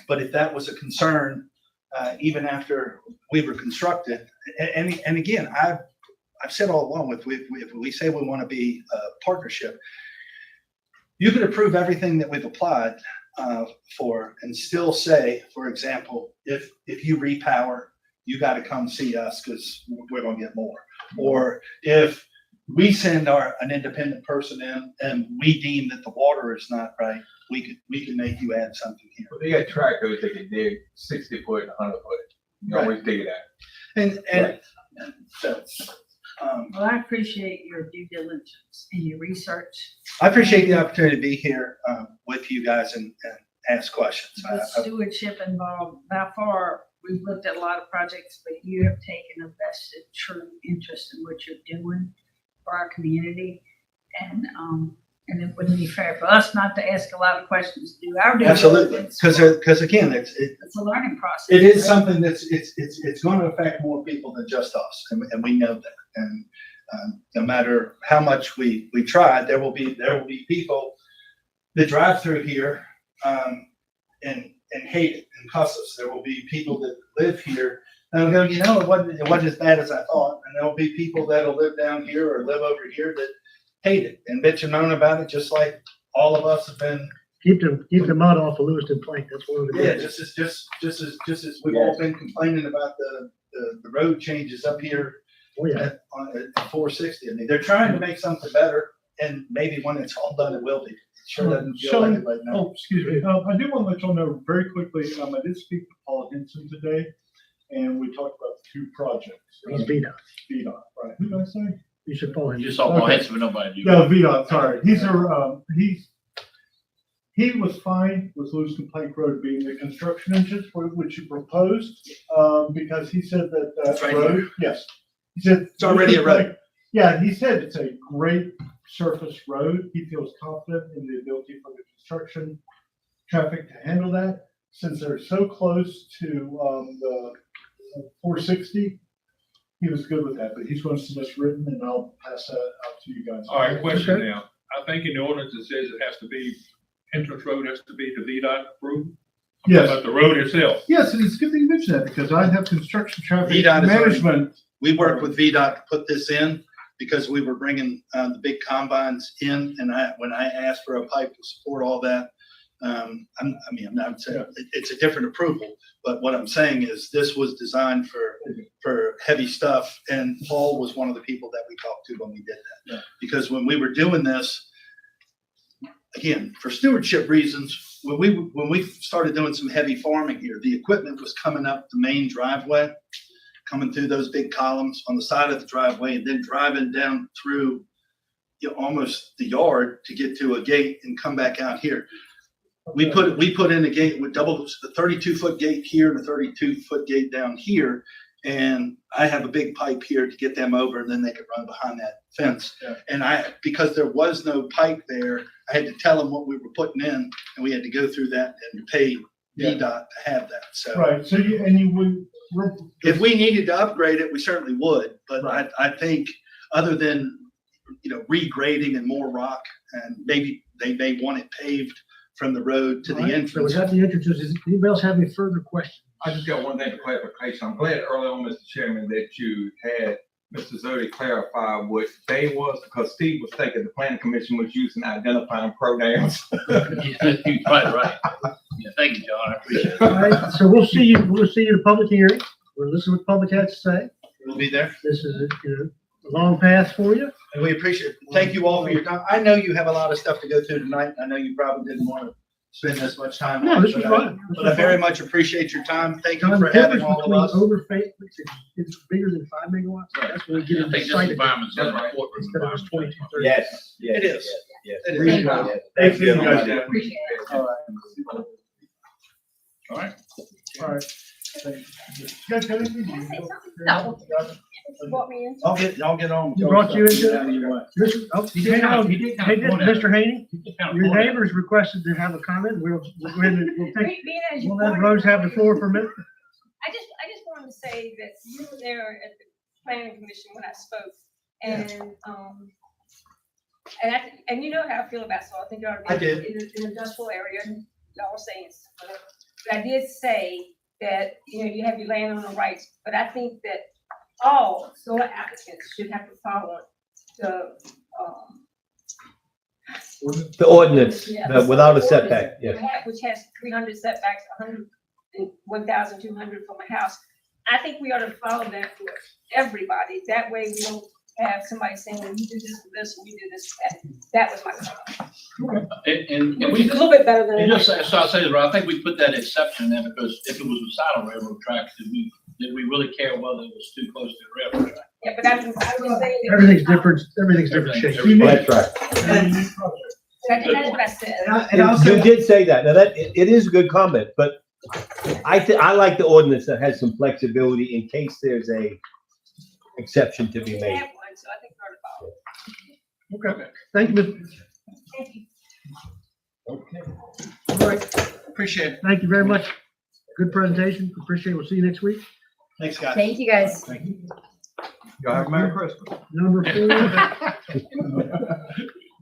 But if that was a concern, even after we were constructed, and again, I've said all along, if we say we want to be a partnership, you could approve everything that we've applied for and still say, for example, if you repower, you got to come see us because we're going to get more. Or if we send an independent person in and we deem that the water is not right, we can make you add something here. But they got tractors that can dig 60 foot, 100 foot. You Right. always dig it out. And so, Well, I appreciate your due diligence and your research. I appreciate the opportunity to be here with you guys and ask questions. The stewardship involved, by far, we've looked at a lot of projects, but you have taken a vested true interest in what you're doing for our community. And it wouldn't be fair for us not to ask a lot of questions, do our due Absolutely, diligence. because again, it's a learning process. it is right? something it's going to affect more people than just us, and we know that. And no matter how much we try, there will be people that drive through here and hate it and cuss us. There will be people that live here and go, it wasn't as bad as I thought. And there will be people that'll live down here or live over here that hate it and bitch and moan about it, just like all of us have been. Keep the mud off of Lewiston Plank. That's one of the. Yeah, just as we've all been complaining about the road changes up here Oh, yeah. at 460. I mean, they're trying to make something better, and maybe when it's all done, it will be. It sure doesn't feel like it right now. Oh, excuse me. I do want to let y'all know very quickly, I did speak to Paul Henson today, and we talked about 2 projects. He's VDOT. VDOT, right. Who did I say? You should follow him. You saw Paul Okay. Henson, but nobody knew. No, VDOT, sorry. He was fine with Lewiston Plank Road being the construction entrance, which you proposed, because he said that It's right road, yes. He said. It's already a road. Yeah, he said it's a great surface road. He feels confident in the ability for the construction traffic to handle that. Since they're so close to the 460, he was good with that, but he's going to send us written and I'll pass that out to you guys. All right, question Okay. now. I think in the ordinance it says it has to be, entrance road has to be the VDOT approved. Yes. But the road itself, Yes, and it's good that you mentioned that because I have construction traffic VDOT is already- management. We worked with VDOT to put this in because we were bringing the big combines in, and when I asked for a pipe to support all that, I'm not saying it's a different approval, but what I'm saying is this was designed for heavy stuff, and Paul was one of the people that we talked to when we did that. Yeah. Because when we were doing this, again, for stewardship reasons, when we started doing some heavy farming here, the equipment was coming up the main driveway, coming through those big columns on the side of the driveway, and then driving down through almost the yard to get to a gate and come back out here. We put in a gate with the 32-foot gate here and a 32-foot gate down here. And I have a big pipe here to get them over, and then they could run behind that fence. Yeah. And because there was no pipe there, I had to tell them what we were putting in, and we had to go through that and pay VDOT to have that. So Right, so you would. if we needed to upgrade it, we certainly would. But Right. I think other than, regrading and more rock, and maybe they may want it paved from the road to the All right, So we entrance. got the entrances. Does anybody else have any further questions? I just got one thing for clarification. I'm glad early on, Mr. Chairman, that you had Mr. Zodi clarify what day was, because Steve was thinking the planning commission was using identifying pronouns. Right. Yeah, thank you, John. I appreciate it. All right, so we'll see you at the public hearing. We'll listen to what the public has to say. We'll be there. This is a long path for you. And we appreciate it. Thank you all for your time. I know you have a lot of stuff to go through tonight. I know you probably didn't want to spend this much time. No, on it, this was but I- fun. But I very much appreciate your time. Thank you John, for the having difference all of between us. overfeit, it's bigger than 5 megawatts. That's when we get I think this excited. environment's in my courtroom Instead of just environment. 22, 30. Yes. It is. Yes. It Thank is. you. Thank you. Appreciate it. All right. All right. All right. Thank you. You guys got anything? Can I say something? No. Brought me in. I'll get on. He brought you into it? Out of your way. He did Hey, Mr. Haney, your neighbor. neighbors requested to have a comment. We'll go ahead and we'll Being as you let pointed Rose have the out, floor for a minute. I just want want to say that you were there at the planning commission when I spoke, and, and you know how I feel about soil. I think it ought I to be did. in an industrial area, and y'all were saying whatever. But I did say that, you know, you have your landowner rights, but I think that all solar applicants should have to follow the, The ordinance, yeah, without a ordinance, setback, yes. which has 300 setbacks, 100, and 1,200 from a house. I think we ought to follow that for everybody. That way we don't have somebody saying, well, you do this for this, and you do this for that. That was my comment. And Which we, is a little bit better than. and just, so I say this, right, I think we put that exception there because if it was beside a railroad track, did we really care whether it was too close to the railroad track? Yeah, but I was saying. that- Everything's different shape. That's right. That's what I said. You did say that. Now it is a good comment, but I like the ordinance that has some flexibility in case there's a exception to be We made. have one, so I think we ought to follow. Okay, thank you, Mr. Thank you. All right, Appreciate it. thank you very much. Good presentation. Appreciate it. We'll see you next week. Thanks, guys. Thank you, guys. Y'all have a Merry Christmas. Number 4.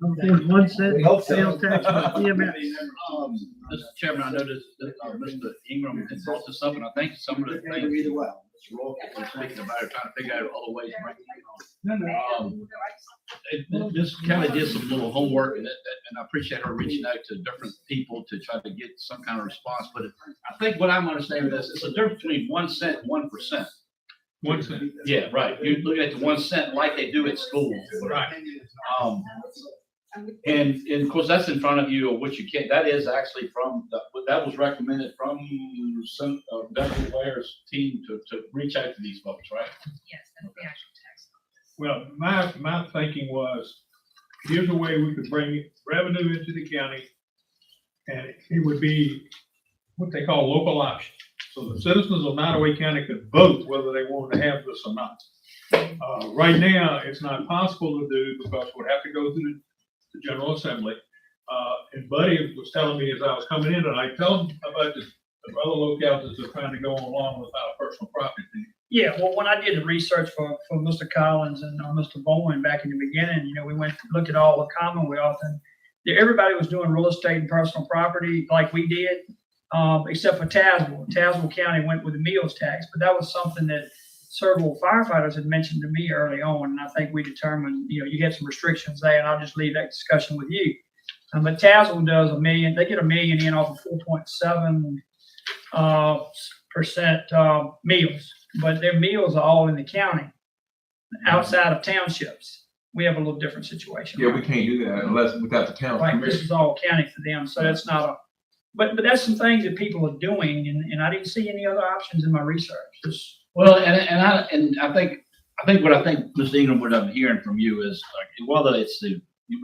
Number 4 is 1 cent We hope so. sales tax for EMS. Mr. Chairman, I noticed that Mr. Ingram had brought this up, and I think some of the things Either way. Mr. Rourke was thinking about it, trying to figure out other ways to bring it on. This kind of did some little homework, and I appreciate her reaching out to different people to try to get some kind of response. But I think what I'm understanding is it's a difference between 1 cent and 1%. 1 cent. Yeah, right. You look at the 1 cent like they do at school. Right. And of course, that's in front of you, or what you can't, that is actually that was recommended from some, Beverly Ware's team to reach out to these folks, right? Yes, that's the actual text. Well, my thinking was, here's a way we could bring revenue into the county, and it would be what they call local option. So the citizens of Nottoway County could vote whether they wanted to have this or not. Right now, it's not possible to do because we'd have to go through the General Assembly. And Buddy was telling me as I was coming in, and I told him about the other localities that are trying to go along without personal property. Yeah, well, when I did the research for Mr. Collins and Mr. Bowen back in the beginning, you know, we went to look at all the Commonwealth, and everybody was doing real estate and personal property like we did, except for Tazewell. Tazewell County went with the meals tax, but that was something that several firefighters had mentioned to me early on, and I think we determined, you know, you had some restrictions there, and I'll just leave that discussion with you. But Tazewell does $1 million. They get $1 million in off of 4.7% meals, but their meals are all in the county, outside of townships. We have a little different situation. Yeah, we can't do that unless without the town Right, this permission. is all county for them, so that's not a, but that's some things that people are doing, and I didn't see any other options in my research. Just, Well, and I think what I think Ms. Ingram, what I'm hearing from you is like, whether it's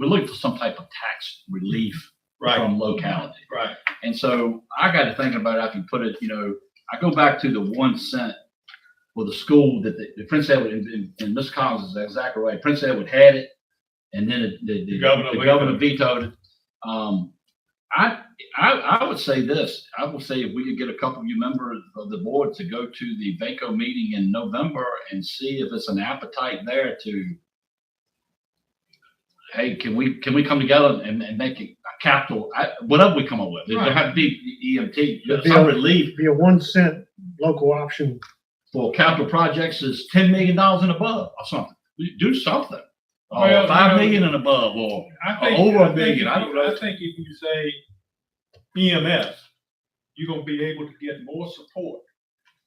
we're looking for some type of tax relief from locality. Right. And so I got to thinking about it, if you put it, you know, I go back to the 1 cent for the school that the Prince Edward, and Ms. Collins is exactly right. Prince Edward had it, and then the governor vetoed it. I would say this. I would say if we could get a couple of you members of the board to go to the VACO meeting in November and see if it's an appetite there to, hey, can we come together and make a capital, whatever we come up with. There have to be EMT, some relief. Be a 1 cent local option. For capital projects is $10 million and above or something. Do something. Or Well, 5 million and above, or over $1 million. I don't know. I think if you say EMS, you're gonna be able to get more support.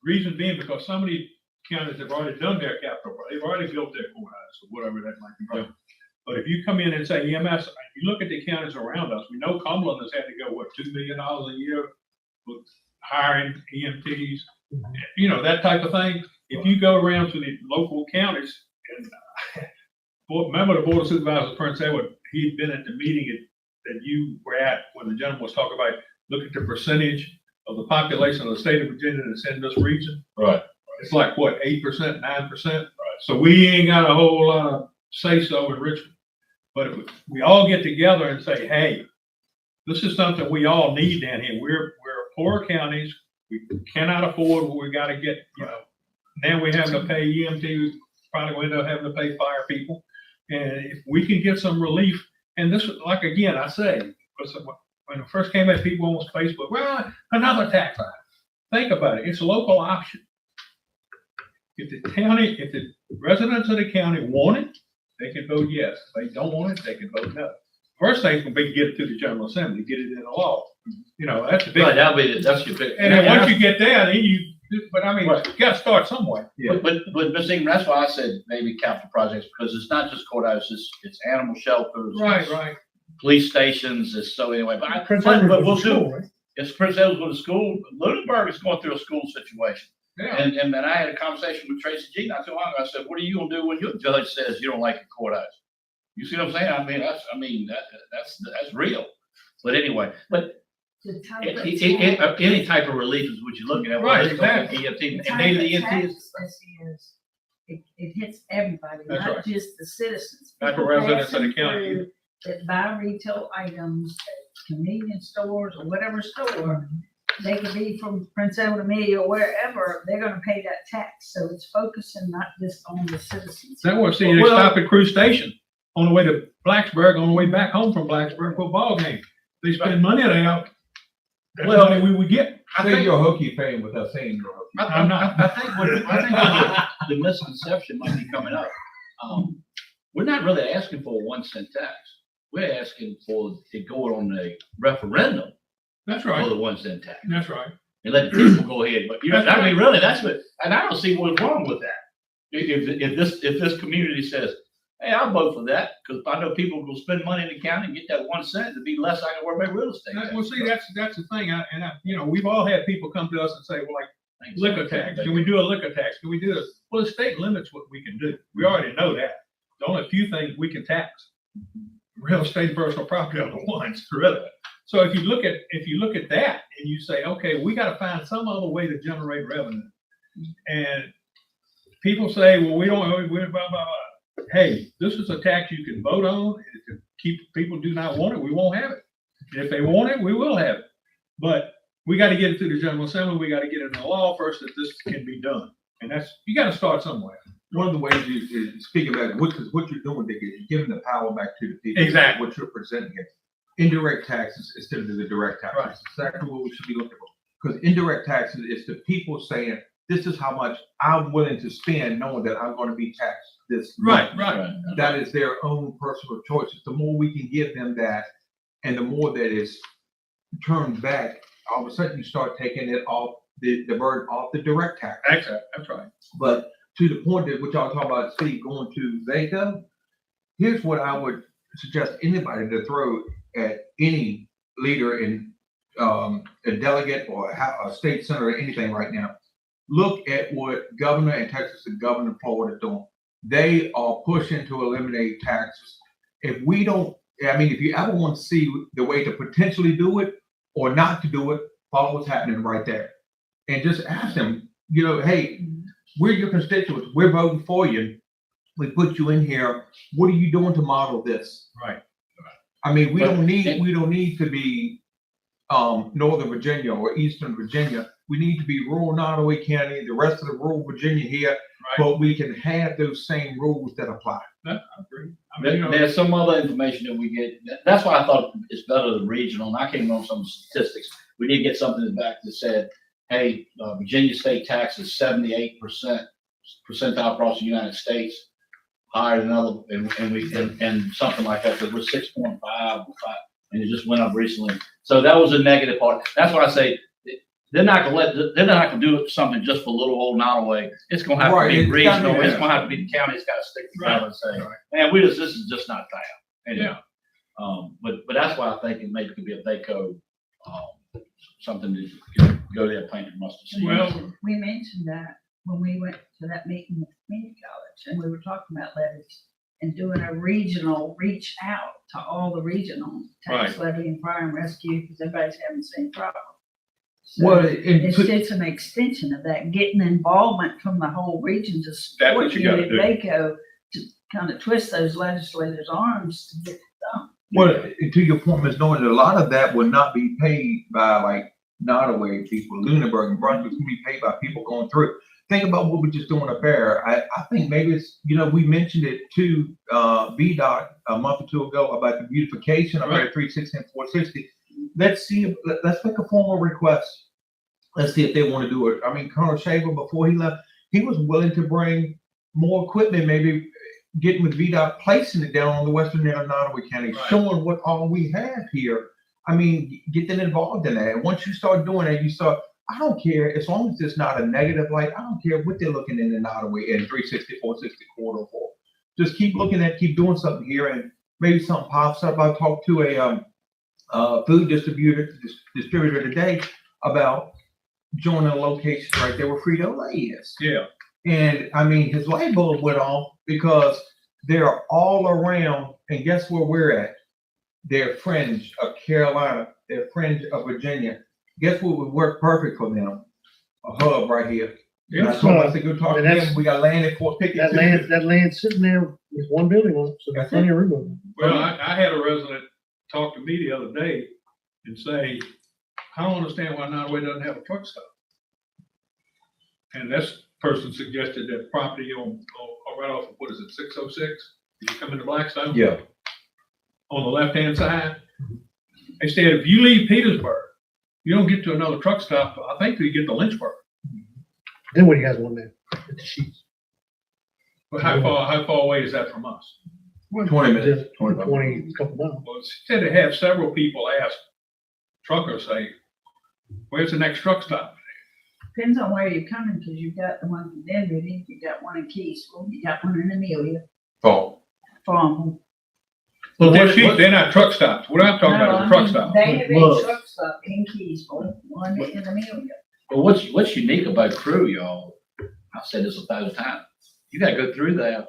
Reason being because some of these counties have already done their capital, they've already built their courthouse or whatever that might be. Right. But if you come in and say EMS, you look at the counties around us, we know Cumberland has had to go, $2 million a year with hiring EMTs, you know, that type of thing. If you go around to the local counties and remember the Board of Supervisors, Prince Edward, he'd been at the meeting that you were at when the gentleman was talking about, look at the percentage of the population of the state of Virginia that's in this region. Right. It's like, what, 8%, 9%? Right. So we ain't got a whole lot of say-so in Richmond. But if we all get together and say, hey, this is something we all need down here. We're poor counties. We cannot afford what we got to get, you know, now we have to pay EMT, probably we end up having to pay fire people. And if we can get some relief, and this, like, again, I say, when it first came out, people on Facebook, well, another tax item. Think about it, it's a local option. If the residents of the county want it, they can vote yes. If they don't want it, they can vote no. First thing would be to get it to the General Assembly, get it in the law. You know, that's a big. Right, that's your big. And then once you get there, then but I mean, Right. you gotta start somewhere. But Ms. Ingram, that's why I said maybe capital projects, because it's not just courthouses, it's animal shelters. it's Right. Police stations, it's so anyway, but Prince but Edward we'll was a do. school, right? Yes, Prince Edward's going to school. Lunenburg is going through a school situation. Yeah. And I had a conversation with Tracy G not too long ago. I said, what are you gonna do when your judge says you don't like a courthouse? You see what I'm saying? That's real. But anyway, but The type of any type of relief is what you're looking at. Right, Whether it's going to exactly. EMT, and maybe the EMT is. It hits everybody, That's not right. just the citizens. Not the People residents of the passing county. through That buy retail items at convenience stores or whatever store, they could be from Prince Edward, Amelia, or wherever, they're gonna pay that tax. So it's focusing not just on the citizens. That was, see, they stop at Cruise Station on the way to Blacksburg, on the way back home from Blacksburg for a ball game. They spend money there. That's Well, money we would get. Say you're a Hokie fan without saying you're a Hokie. I'm not. I think what the misconception might be coming up. We're not really asking for a 1 cent tax. We're asking for it going on a referendum That's for right. the 1 cent tax. That's right. And let the people go ahead. But you know, That's I mean, right. really, that's what, and I don't see what's wrong with that. If this community says, hey, I'll vote for that, because I know people will spend money in the county and get that 1 cent to be less I can worry about real estate. Well, see, that's the thing. You know, we've all had people come to us and say, well, like, liquor tax. Can we do a liquor tax? Can we do this? Well, the state limits what we can do. We already know that. The only few things we can tax. Real estate and personal property are the ones, really. So if you look at that and you say, okay, we gotta find some other way to generate revenue. And people say, well, we don't, we're blah, blah, blah. Hey, this is a tax you can vote on. If people do not want it, we won't have it. If they want it, we will have it. But we gotta get it to the General Assembly. We gotta get it in the law first that this can be done. And you gotta start somewhere. One of the ways you speak about what you're doing, Dick, is you're giving the power back to the people. Exactly. What you're presenting it. Indirect taxes instead of the direct taxes. Right. That's exactly what we should be looking for. Because indirect taxes is the people saying, this is how much I'm willing to spend knowing that I'm going to be taxed this much. Right. That is their own personal choices. The more we can give them that, and the more that is turned back, all of a sudden you start taking it off the burden off the direct tax. That's right. But to the point that what y'all talk about, Steve, going to Vega, here's what I would suggest anybody to throw at any leader in a delegate or a state senator or anything right now. Look at what Governor in Texas and Governor Florida are doing. They are pushing to eliminate taxes. If we don't, if you ever want to see the way to potentially do it or not to do it, follow what's happening right there. And just ask them, hey, we're your constituents. We're voting for you. We put you in here. What are you doing to model this? Right. We don't need to be Northern Virginia or Eastern Virginia. We need to be rural Nottoway County, the rest of the rural Virginia here, but we can have those same rules that apply. I agree. There's some other information that we get. That's why I thought it's better than regional. And I came on some statistics. We did get something back that said, hey, Virginia state tax is 78% percentile across the United States, higher than other, and something like that, because we're 6.5, and it just went up recently. So that was a negative part. That's why I say they're not gonna do something just for little old Nottoway. It's gonna have to be regional. It's gonna have to be the county. It's gotta stick together and say, man, this is just not fair. Anyway, but that's why I think it maybe could be a VACO, something to go there, plant your mustard seed. Well, We mentioned that when we went to that meeting with community college, and we were talking about levies and doing a regional reach out to all the regional tax levy and fire and rescue, because everybody's having the same problem. So it's an extension of that, getting involvement from the whole region to support you at VACO to kind of twist those legislators' arms to get it done. Well, to your point, Ms. Norton, a lot of that will not be paid by like Nottoway people, Lunenburg and Brunswick, can be paid by people going through. Think about what we're just doing up there. I think maybe it's, we mentioned it to, VDOT a month or two ago about the beautification of Area 360 and 460. Let's see, let's make a formal request. Let's see if they want to do it. I mean, Colonel Shaver, before he left, he was willing to bring more equipment, maybe getting with VDOT, placing it down on the western end of Nottoway County, Right. showing what all we have here. I mean, get them involved in that. Once you start doing that, I don't care, as long as it's not a negative light, I don't care what they're looking in the Nottoway and 360, 460 corridor for. Just keep looking at, keep doing something here, and maybe something pops up. I talked to a food distributor today about joining a location right there where Frito-Lay is. Yeah. And I mean, his light bulb went off because they're all around, and guess where we're at? They're fringe of Carolina, they're fringe of Virginia. Guess what would work perfect for them? A hub right here. And I told him, I said, go talk to them. We got land at Fort Pickett. That land sitting there with one building on it, so there's plenty of room on it. Well, I had a resident talk to me the other day and say, I don't understand why Nottoway doesn't have a truck stop. And this person suggested that property on right off of, what is it, 606? You come into Blackstone? Yeah. On the left-hand side. They said, if you leave Petersburg, you don't get to another truck stop, I think, till you get to Lynchburg. Then what he has one there, at the sheets. But how far away is that from us? 20 minutes. Just 20, couple miles. Well, it said they have several people ask truckers, say, where's the next truck stop? Depends on where you're coming, because you've got the one from Denver, you got one in Keysville, you got one in Amelia, Oh. from. Well, they're not truck stops. What I'm talking about is a truck stop. They have Look. a truck stop in Keysville, one in Amelia. But what's unique about Crew, y'all, I've said this 1,000 times, you gotta go through there.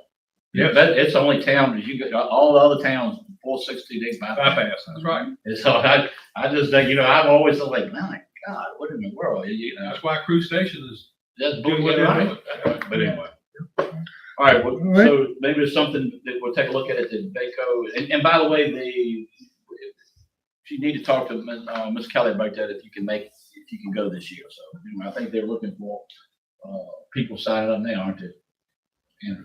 Yes. But it's the only town that you got, all the other towns, 460 days bypass. Bypass, that's right. And so I just think, I've always thought like, my God, what in the world, That's why Cruise Station is, that's Do what bullshit, they're right? doing. But anyway. All right, well, All right. so maybe it's something that we'll take a look at the Baco, and by the way, you need to talk to Ms. Kelly about that, if you can go this year, so, I think they're looking for, people signing up now, aren't they? Andrew?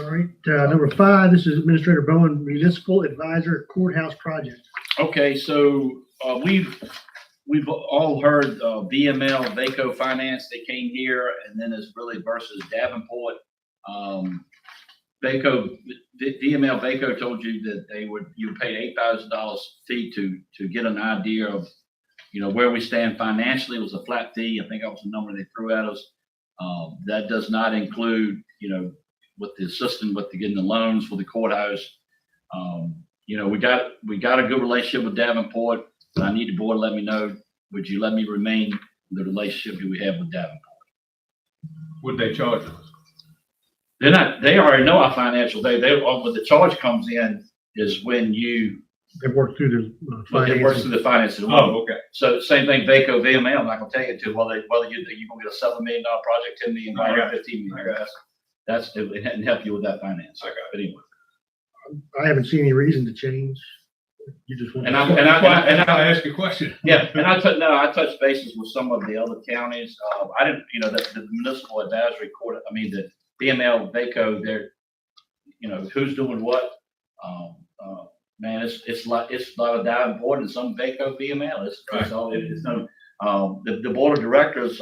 All right, number 5, this is Administrator Bowen, Municipal Advisor Courthouse Project. Okay, so, we've all heard, VML, Vaco Finance, they came here, and then it's really versus Davenport. Vaco, VML Vaco told you that you would pay $8,000 fee to get an idea of, where we stand financially. It was a flat fee. I think that was the number they threw at us. That does not include, with the assistant, with getting the loans for the courthouse. We got a good relationship with Davenport, but I need the board to let me know, would you let me remain the relationship that we have with Davenport? would they charge us? They already know our financial, when the charge comes in is when They work through the it finance. works through the finances. Oh, okay. So same thing, Vaco, VML, I'm not gonna take it to whether you're gonna get a $7 million project, $10 million, I got it. $15 I million. got it. That's, it hadn't helped you with that finance. I got it. But anyway. I haven't seen any reason to change. You just want. And That's why I asked you a question. Yeah, and I touched bases with some of the other counties. I didn't, the municipal advisory court, the BML, VACO, they're, who's doing what. Man, it's a lot of Davenport and some VACO, BML. It's all, it's no, the board of directors,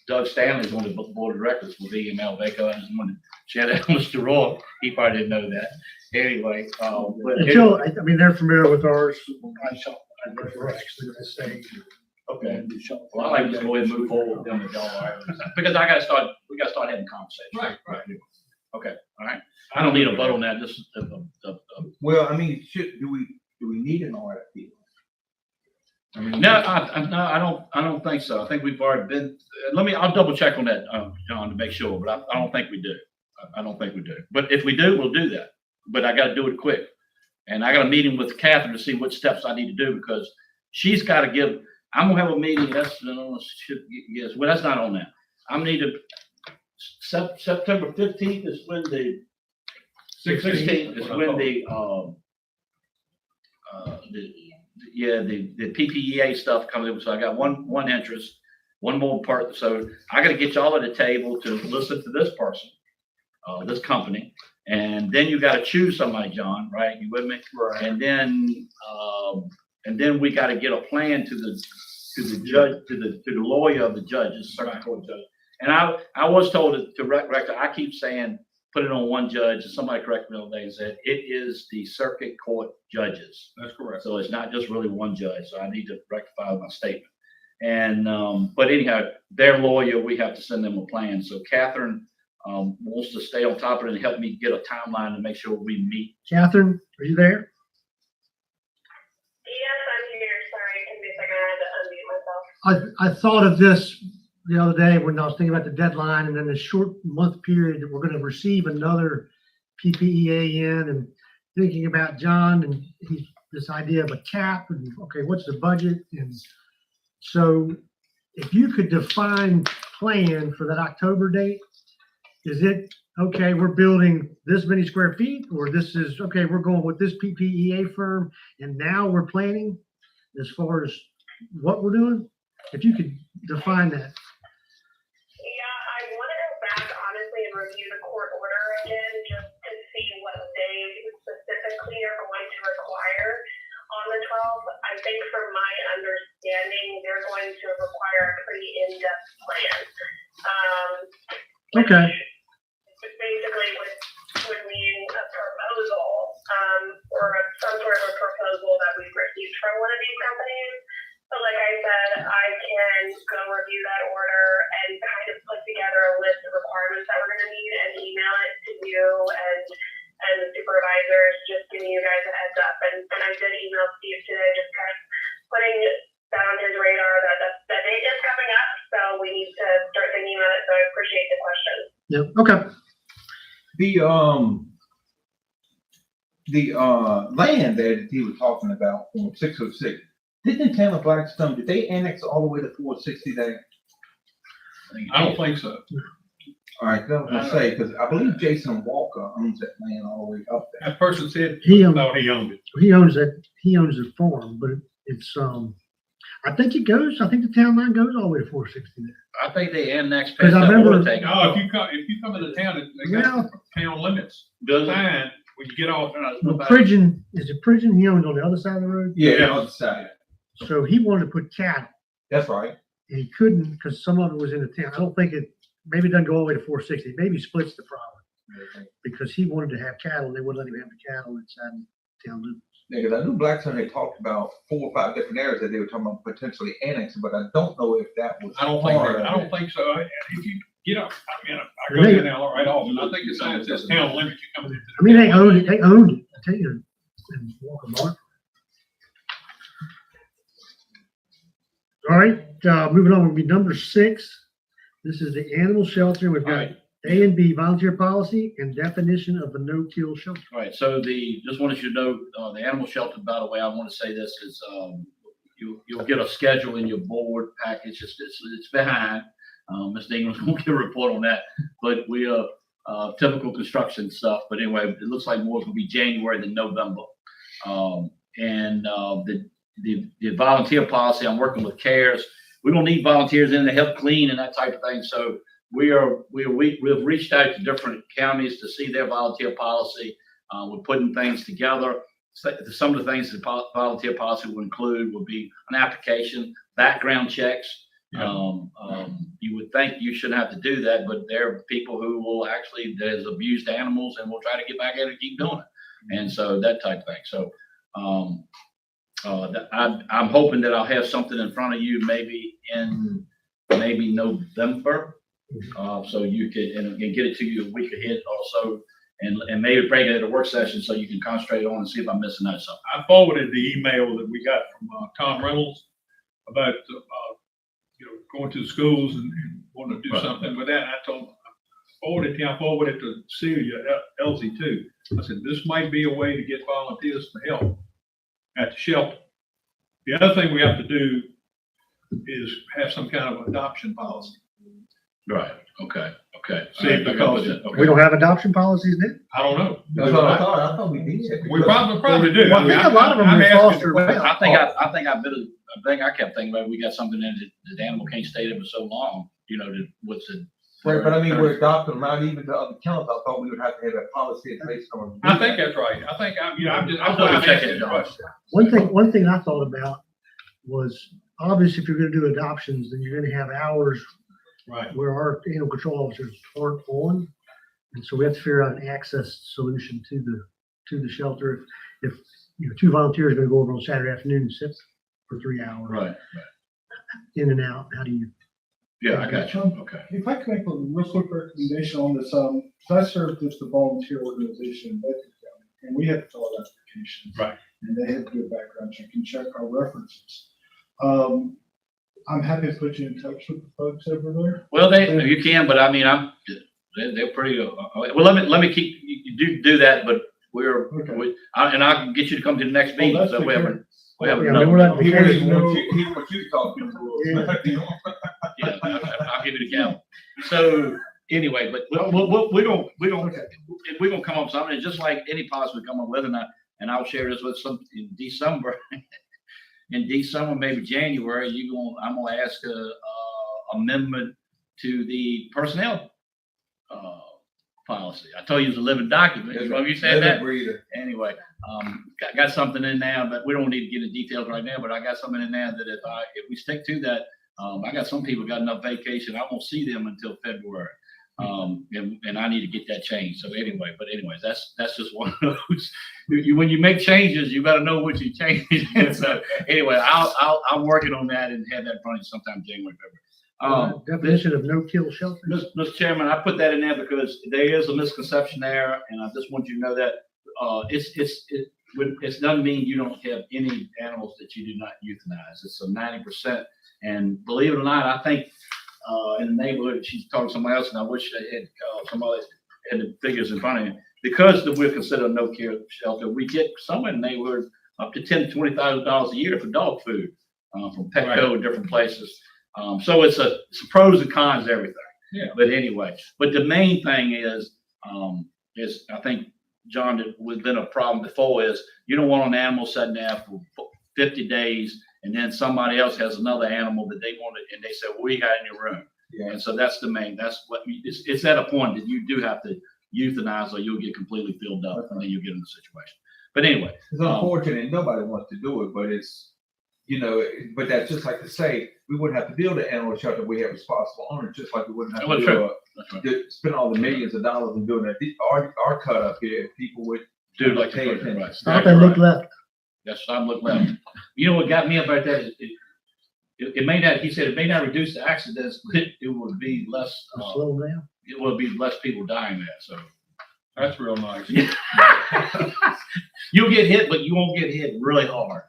Doug Stanley's on the board of directors for VML, VACO, and when Chad Mr. Roy, he probably didn't know that. Anyway, but Until, they're familiar with ours. We're actually the same. okay. Well, I like to go ahead and move forward with them if y'all are. Because we gotta start having conversations. Right. Okay, all right. I don't need a vote on that, just, Well, do we need an RFP? no, I don't think so. I think we've already been, I'll double check on that, John, to make sure, but I don't think we do. I don't think we do. But if we do, we'll do that. But I gotta do it quick. And I got a meeting with Catherine to see what steps I need to do, because she's gotta give, I'm gonna have a meeting, that's not on that. I'm gonna need to, September 15th is when the 16th is when the the PPEA stuff coming in. So I got one interest, one more part. So I got to get y'all at the table to listen to this person, this company. And then you got to choose somebody, John, right? You with me? Right. And then we got to get a plan to the judge, to the lawyer of the judges, circuit court judge. And I was told to rector, I keep saying, put it on one judge, and somebody correct me on that, said it is the circuit court judges. That's correct. So it's not just really one judge. So I need to rectify my statement. And, but anyhow, their lawyer, we have to send them a plan. So Catherine, wants to stay on top of it and help me get a timeline to make sure we meet. Catherine, are you there? Yes, I'm here. Sorry, give me a second. I had to unmute myself. I thought of this the other day when I was thinking about the deadline and then the short month period that we're going to receive another PPEA in, and thinking about John and this idea of a cap and, okay, what's the budget? And so if you could define plan for that October date, is it, okay, we're building this many square feet, or this is, okay, we're going with this PPEA firm and now we're planning as far as what we're doing? If you could define that. Yeah, I want to go back honestly and review the court order again just to see what they specifically are going to require on the 12th. I think from my understanding, they're going to require a pretty in-depth plan. Okay. Basically would mean a proposal, or some sort of a proposal that we've received from one of these companies. But like I said, I can go review that order and kind of put together a list of requirements that we're gonna need and email it to you and the supervisors, just giving you guys a heads up. And I did email Steve today, just kind of putting that on his radar that the date is coming up, so we need to start thinking about it. So I appreciate the question. Yep. Okay. The land that he was talking about on 606, didn't the town of Blackstone, did they annex all the way to 460 there? I don't think so. All right, I was gonna say, because I believe Jason Walker owns that land all the way up there. That person said He owns owned it. he owns the farm, but it's I think the town line goes all the way to 460 there. I think they annexed. 'Cause I remember- No, if you come into town, they got town limits. Does it? Fine, when you get off. Well, Pridgeon, is it Pridgeon? He owns on the other side of the road. Yeah, Yeah. on the other side. So he wanted to put cattle That's right. and he couldn't because some of it was in the town. I don't think maybe it doesn't go all the way to 460. Maybe splits the problem because he wanted to have cattle. They wouldn't let him have the cattle inside town limits. Yeah, because I knew Blackstone, they talked about 4 or 5 different areas that they were talking about potentially annexing, but I don't know if that was. I don't think so. If you get up, I mean, I go They- there now right off, and I think it's sign that says town limit, you come into. I mean, they owned it. They owned it. I tell you, in Walker Mark. All right, moving on, will be number 6. This is the animal shelter. We've All got right. A and B volunteer policy and definition of a no-kill shelter. All right, so just wanted you to know, the animal shelter, by the way, I want to say this is, you'll get a schedule in your board package. It's behind. Ms. Ingram's gonna get a report on that, but we are, typical construction stuff. But anyway, it looks like more is gonna be January than November. The volunteer policy, I'm working with CARES. We're gonna need volunteers in to help clean and that type of thing. So we've reached out to different counties to see their volunteer policy. We're putting things together. Some of the things that volunteer policy will include will be an application, background checks. You would think you shouldn't have to do that, but there are people who will actually, there's abused animals and will try to get back at it and keep doing it. And so that type of thing. So, I'm hoping that I'll have something in front of you maybe in November. So you could, and get it to you a week ahead or so, and maybe bring it at a work session so you can concentrate on and see if I'm missing out something. I forwarded the email that we got from Tom Reynolds about, going to the schools and wanting to do something with that. And I forwarded it to Celia, Elsie too. I said, this might be a way to get volunteers to help at the shelter. The other thing we have to do is have some kind of adoption policy. Right, okay. See, because We don't have adoption policies then? I don't know. That's what I thought we did. We probably do. Well, I think a lot of them I'm are asking foster the question. well. I kept thinking about, we got something in that the animal can't stay there for so long, what's it? Right, but I mean, we're adopting them out even to other counties. I thought we would have to have a policy in place. I think that's right. I think, I'm just, I'm double checking asking it, the John. question. One thing I thought about was, obviously, if you're gonna do adoptions, then you're gonna have hours Right. where our animal control officers aren't on. And so we have to figure out an access solution to the shelter. If, two volunteers are gonna go over on Saturday afternoon and sit for 3 hours. Right, In and out, how do you? yeah, I got you, okay. If I could make a real quick recommendation on this, 'cause I served as the volunteer organization in Bedford County, and we had to fill out applications. Right. And they had to do a background check and check our references. I'm happy to put you in touch with the folks over there. Well, you can, but I mean, they're pretty, well, let me keep, you do that, but Okay. and I can get you to come to the next meeting, that's so we the have Yeah, another. we're not- He really wants you to talk to him. Yeah, I'll give you the gavel. So, anyway, but we're gonna come up with something, just like any policy we come up with, and I'll share this with some in December. In December, maybe January, I'm gonna ask a amendment to the personnel policy. I told you it's a living document. You said that? Anyway, got something in there, but we don't need to get into details right now, but I got something in there that if we stick to that, I got some people got enough vacation, I won't see them until February. And I need to get that changed. So anyways, that's just one of those, when you make changes, you gotta know what you change. So anyway, I'm working on that and have that running sometime January, February. Definition of no-kill shelter. Mr. Chairman, I put that in there because there is a misconception there, and I just want you to know that, it doesn't mean you don't have any animals that you do not euthanize. It's a 90%. And believe it or not, I think, in the neighborhood, she's talking to somebody else, and I wish they had, somebody had the figures in front of you. Because we're considered a no-kill shelter, we get some in the neighborhood up to $10,000 to $20,000 a year for dog food, from Petco and different places. So it's pros and cons, everything. Yeah. But anyway, the main thing is I think, John, that was been a problem before is you don't want an animal sitting there for 50 days and then somebody else has another animal that they wanted and they said, "What you got in your room?" Yeah. And so that's it's at a point that you do have to euthanize or you'll get completely filled up and then you'll get in the situation. But anyway. It's unfortunate. Nobody wants to do it, but it's, but that's just like to say, we wouldn't have to build an animal shelter. We have responsible owners, just like we wouldn't have to spend all the millions of dollars in building our cut up here. People would do like pay attention. right. Stop and look left. That's I'm looking left. You know what got me about that is it may not. He said it may not reduce the accidents, but it would be less. Slow down. It would be less people dying there. So That's real nice. you'll get hit, but you won't get hit really hard.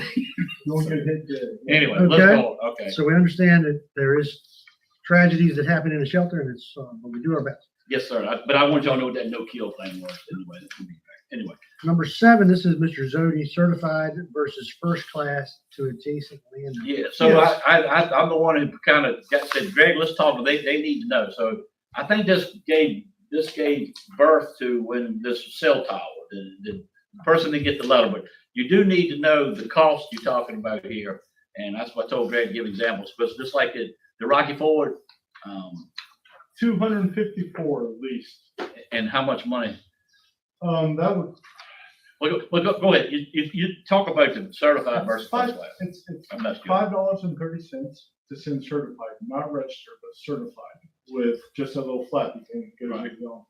You won't get hit dead. Anyway, Okay. let's go. Okay. So we understand that there is tragedies that happen in the shelter, and it's, but we do our best. Yes, sir. But I want y'all to know what that no kill thing was. Anyway, that's gonna be back. Anyway. Number 7, this is Mr. Zodi, certified versus first class to adjacent land. Yeah, so Yes. I'm the one who kind of said, Greg, let's talk. They need to know. So I think this gave birth to when this cell tower, the person didn't get the letter, but you do need to know the cost you're talking about here. And that's what I told Greg to give examples, but just like the Rocky Ford, 254 at least. and how much money? That would. Well, go ahead. You talk about the certified versus first class. It's I'm not sure. $5.30 to send certified, not registered, but certified with just a little flap you can go Right. on.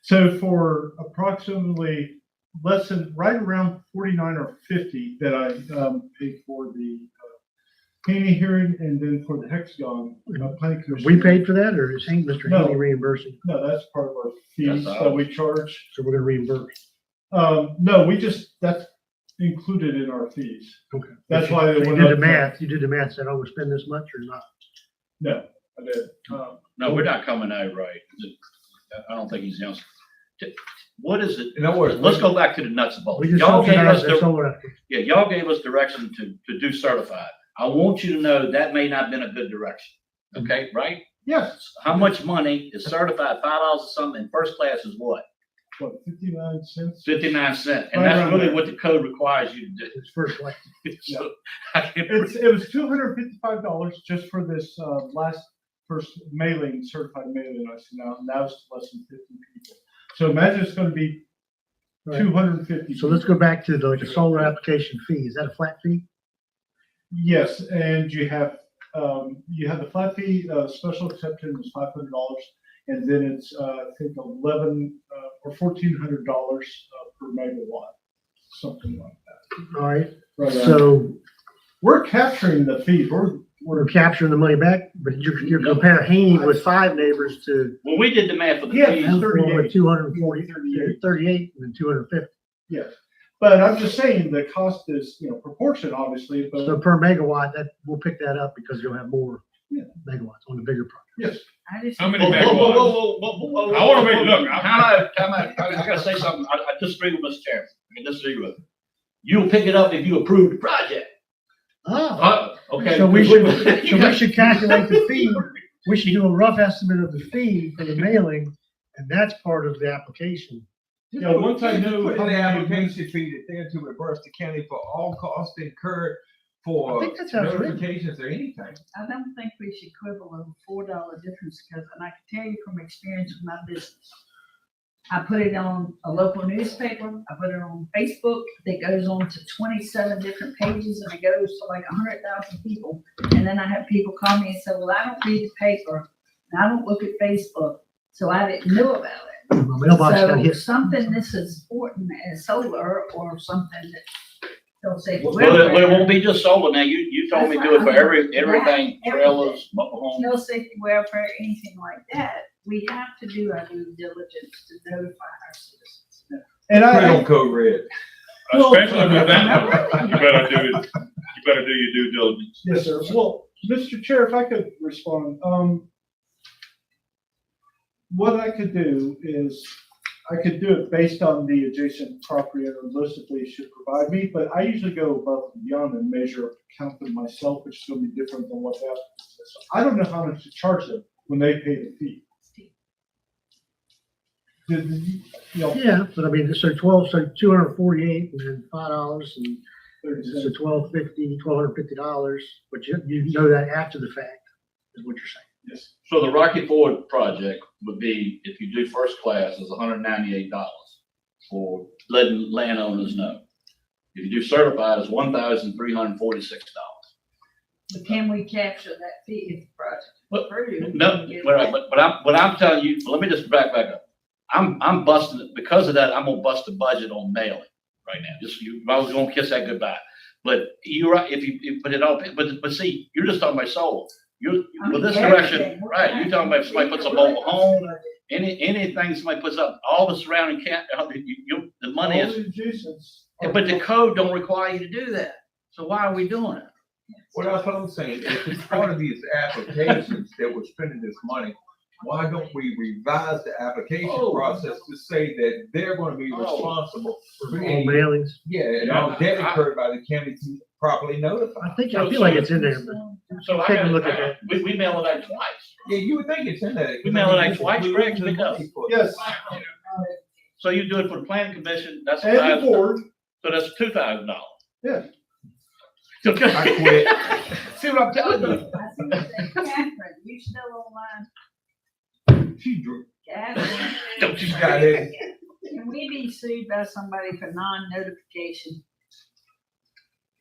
So for approximately right around 49 or 50 that I paid for the Haney hearing and then for the Hexagon planning commission. We paid for that, or is Mr. No. Haney reimbursing? No, that's part of our fees That's that we charge. So we're gonna reimburse. No, that's included in our fees. Okay. That's So why they you went did up the to- math. You did the math, said, "Oh, we spend this much or not?" No, I did. No, we're not coming out right. I don't think he's answering. What is it? In other words, Let's go back to the nuts and bolts. We just Y'all gave us subsidized their solar. y'all gave us direction to do certified. I want you to know that may not have been a good direction. Okay, right? Yes. How much money is certified, $5 or something, and first class is what? What, 59 cents? 59 cents, and Right that's around really there. what the code requires you to do. It's first class. So, I can't. It was $255 just for this, first mailing, certified mailing I see now, and that was less than 50 people. So imagine it's gonna be Right. 250. So let's go back to the solar application fee. Is that a flat fee? Yes, and you have the flat fee, special exception is $500, and then it's, I think 11, or $1,400, per megawatt, something like that. All right, Right, so we're capturing the fees, we're capturing the money back, but you're comparing Haney with 5 neighbors to When we did the math for the Yeah, fees, it's 38. 240, 38. 38 and then 250. yes. But I'm just saying the cost is, proportion, obviously, So but per megawatt, that, we'll pick that up because you'll have more Yeah. megawatts on the bigger project. yes. I just. How many Whoa, megawatts? whoa, whoa. I wanna make- look, I- Time out. I gotta say something. I disagree with Mr. Chairman. I disagree with him. You'll pick it up if you approve the project. Okay. So we should calculate the fee. We should do a rough estimate of the fee for the mailing, and that's part of the application. Yeah, once I know Put in how the many- application fee that they're to reimburse the county for all costs incurred for I think that's how it's written. notifications or anything. I don't think we should quibble over $4 difference, because, and I can tell you from experience with my business. I put it on a local newspaper, I put it on Facebook, that goes on to 27 different pages, and it goes to like 100,000 people. And then I have people call me and say, well, I don't read the paper, and I don't look at Facebook, so I didn't know about it. My mailbox got So hit. something this is important as solar, or something that they'll say. Well, it won't be just solar now. You told me do it for everything, trailers, mobile homes. No safety welfare, anything like that, we have to do our due diligence to notify our citizens. And Put it I, on code red. Especially with that, you better do your due diligence. yes, sir. Well, Mr. Chair, if I could respond, what I could do is, I could do it based on the adjacent property owner listically should provide me, but I usually go above and beyond and measure, count them myself, which is gonna be different than what that. So I don't know how much to charge them when they pay the fee. Yeah, but I mean, so 248 and then $5 and so $1,250, but you know that after the fact is what you're saying. Yes. So the Rocky Ford project would be, if you do first class, is $198 for letting landowners know. If you do certified, it's $1,346. But can we capture that fee if the project is But- approved? No, but I'm telling you, let me just back up. I'm busting it, because of that, I'm gonna bust the budget on mailing right now. I was gonna kiss that goodbye. But you're right, if you put it all, but see, you're just talking about solar. With this direction, right, you're talking about if somebody puts a mobile home, anything somebody puts up, all the surrounding the money All is, the adjacents are- but the code don't require you to do that. So why are we doing it? Well, that's what I'm saying. If it's part of these applications that we're spending this money, why don't we revise the application Oh. process to say that they're gonna be Oh. responsible for All any, mailings. and all debt incurred by the county to properly notify. I feel like it's in there, but So Take a look at that. We mail it out twice. Yeah, you would think it's in there. We mail it out twice, Greg, to pick up. Yes, So you do it for the planning commission, that's and the $1,000, board, so that's $2,000. yeah. Okay. I quit. See what I'm telling you? I see what you're saying. Catherine, you still online? She drew. Catherine, Don't you Got it. can we be sued by somebody for non-notification?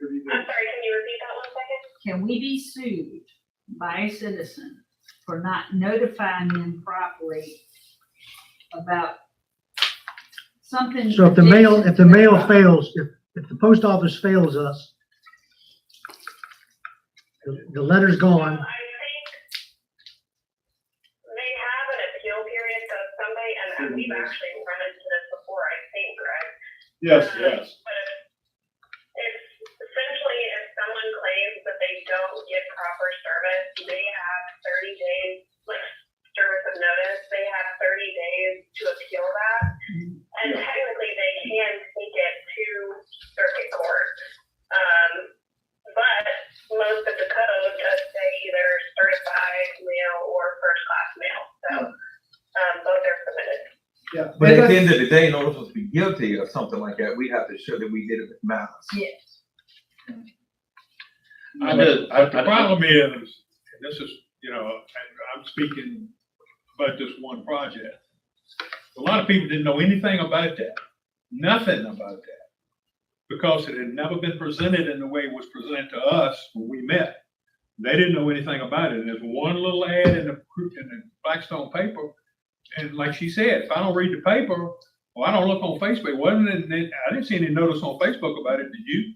I'm sorry, can you repeat that 1 second? Can we be sued by a citizen for not notifying them properly about something? so if the mail fails, if the post office fails us, the letter's gone. I think they have an appeal period, so if somebody, and we've actually run into this before, I think, right? Yes, Yes. But it's essentially if someone claims that they don't get proper service, they have 30 days, like service of notice, they have 30 days to appeal that. And technically they can take it to circuit court. But most of the code does say either certified mail or first But at the end of the day, in order for us to be guilty of something like that, we have to show that we did it with malice. Yes. But the problem is, and this is, you know, and I'm speaking about this one project. A lot of people didn't know anything about that, nothing about that, because it had never been presented in the way it was presented to us when we met. They didn't know anything about it. And there's one little ad in the Blackstone paper. And like she said, if I don't read the paper, or I don't look on Facebook, I didn't see any notice on Facebook about it, did you?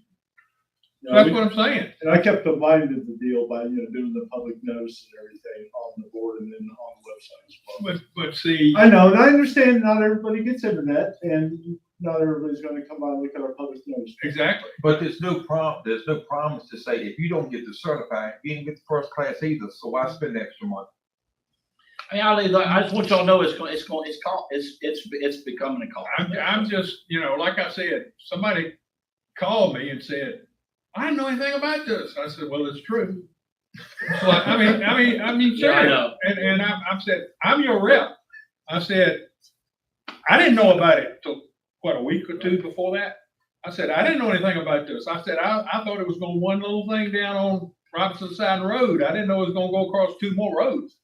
That's what I'm saying. And I kept reminding the deal by, doing the public notice and everything on the board and then on the website as well. But see, I know, and I understand not everybody gets internet and not everybody's gonna come by and look at our public notice. exactly. But there's no promise to say, if you don't get the certified, you didn't get the first class either, so why spend the extra money? I mean, I just want y'all to know it's becoming a call. I'm just, like I said, somebody called me and said, I didn't know anything about this. I said, well, it's true. So, I mean, Yeah, I serious. know. And I said, I'm your rep. I said, I didn't know about it till, a week or two before that. I said, I didn't know anything about this. I said, I thought it was going one little thing down on Robinson Side Road. I didn't know it was going to go across 2 more roads.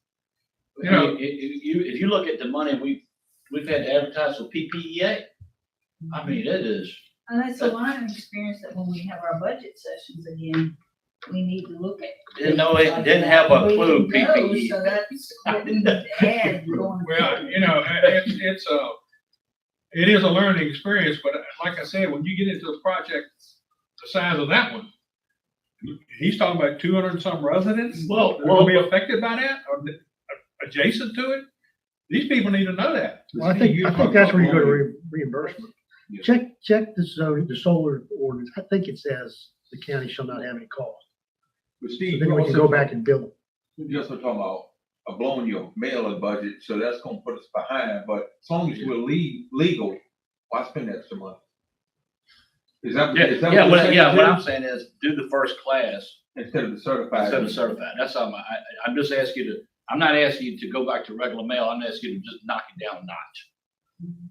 If you look at the money we've had to advertise for PPEA, I mean, it is. And that's a learning experience that when we have our budget sessions again, we need to look at. Didn't know it, didn't have a clue, We know, PPE. So that's what we need to add going Well, forward. it is a learning experience, but like I said, when you get into a project the size of that one, he's talking about 200 and some residents. Well, They're gonna be affected by that or adjacent to it. These people need to know that. Well, I think that's where you go to reimbursement. Yeah. Check the solar ordinance. I think it says the county shall not have any cost. But Steve, Then we can go back and bill them. you're also talking about blowing your mailing budget, so that's gonna put us behind, but as long as we're legal, why spend extra money? Is that what you're saying, What Jim? I'm saying is do the first class Instead of the certified? instead of certified. That's all. I'm just asking you to, I'm not asking you to go back to regular mail. I'm asking you to just knock it down a notch.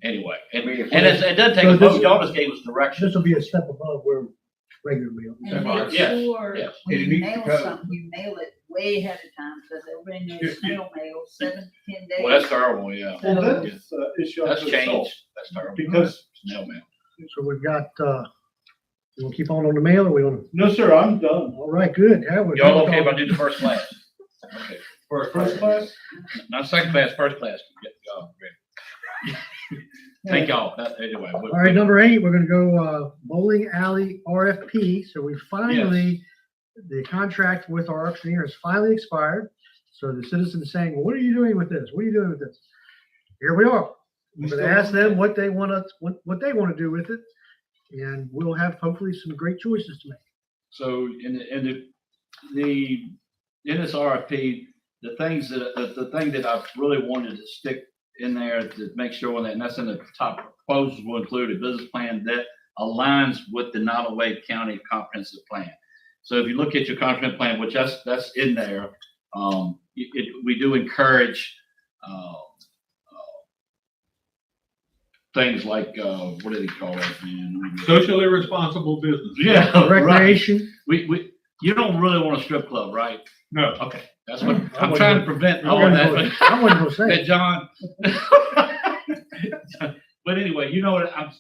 Anyway, and it does take So a vote. this- Y'all just gave us direction. This will be a step above where regular mail. And make Yes, sure yes. when It you needs to mail go. something, you mail it way ahead of time, because everybody knows snail mail, 7 to 10 days. Well, that's terrible, yeah. Well, that's issue. That's unto itself, changed. That's terrible. Because, Snail mail. So we've got, we gonna keep on the mail or we gonna, no, sir, I'm done. all right, good. Yeah, we're- Y'all okay if I do the first class? Okay. First class? Not second class, first class. Get y'all ready. Thank y'all. Anyway. All right, number 8, we're gonna go, bowling alley RFP. So we finally, the contract with our auctioneer has finally expired. So the citizens saying, well, what are you doing with this? What are you doing with this? Here we are. We're gonna ask them what they want to do with it. And we'll have hopefully some great choices to make. So in this RFP, the thing that I really wanted to stick in there to make sure that, and that's in the top proposals, will include a business plan that aligns with the Nottoway County Comprehensive Plan. So if you look at your comprehensive plan, which that's in there, we do encourage things like what do they call it, man? Socially responsible business. Yeah, right. Recreation. You don't really want a strip club, right? No. Okay, that's what I'm trying to prevent all of I that. wasn't gonna say. That John. But anyway, you know what, I'm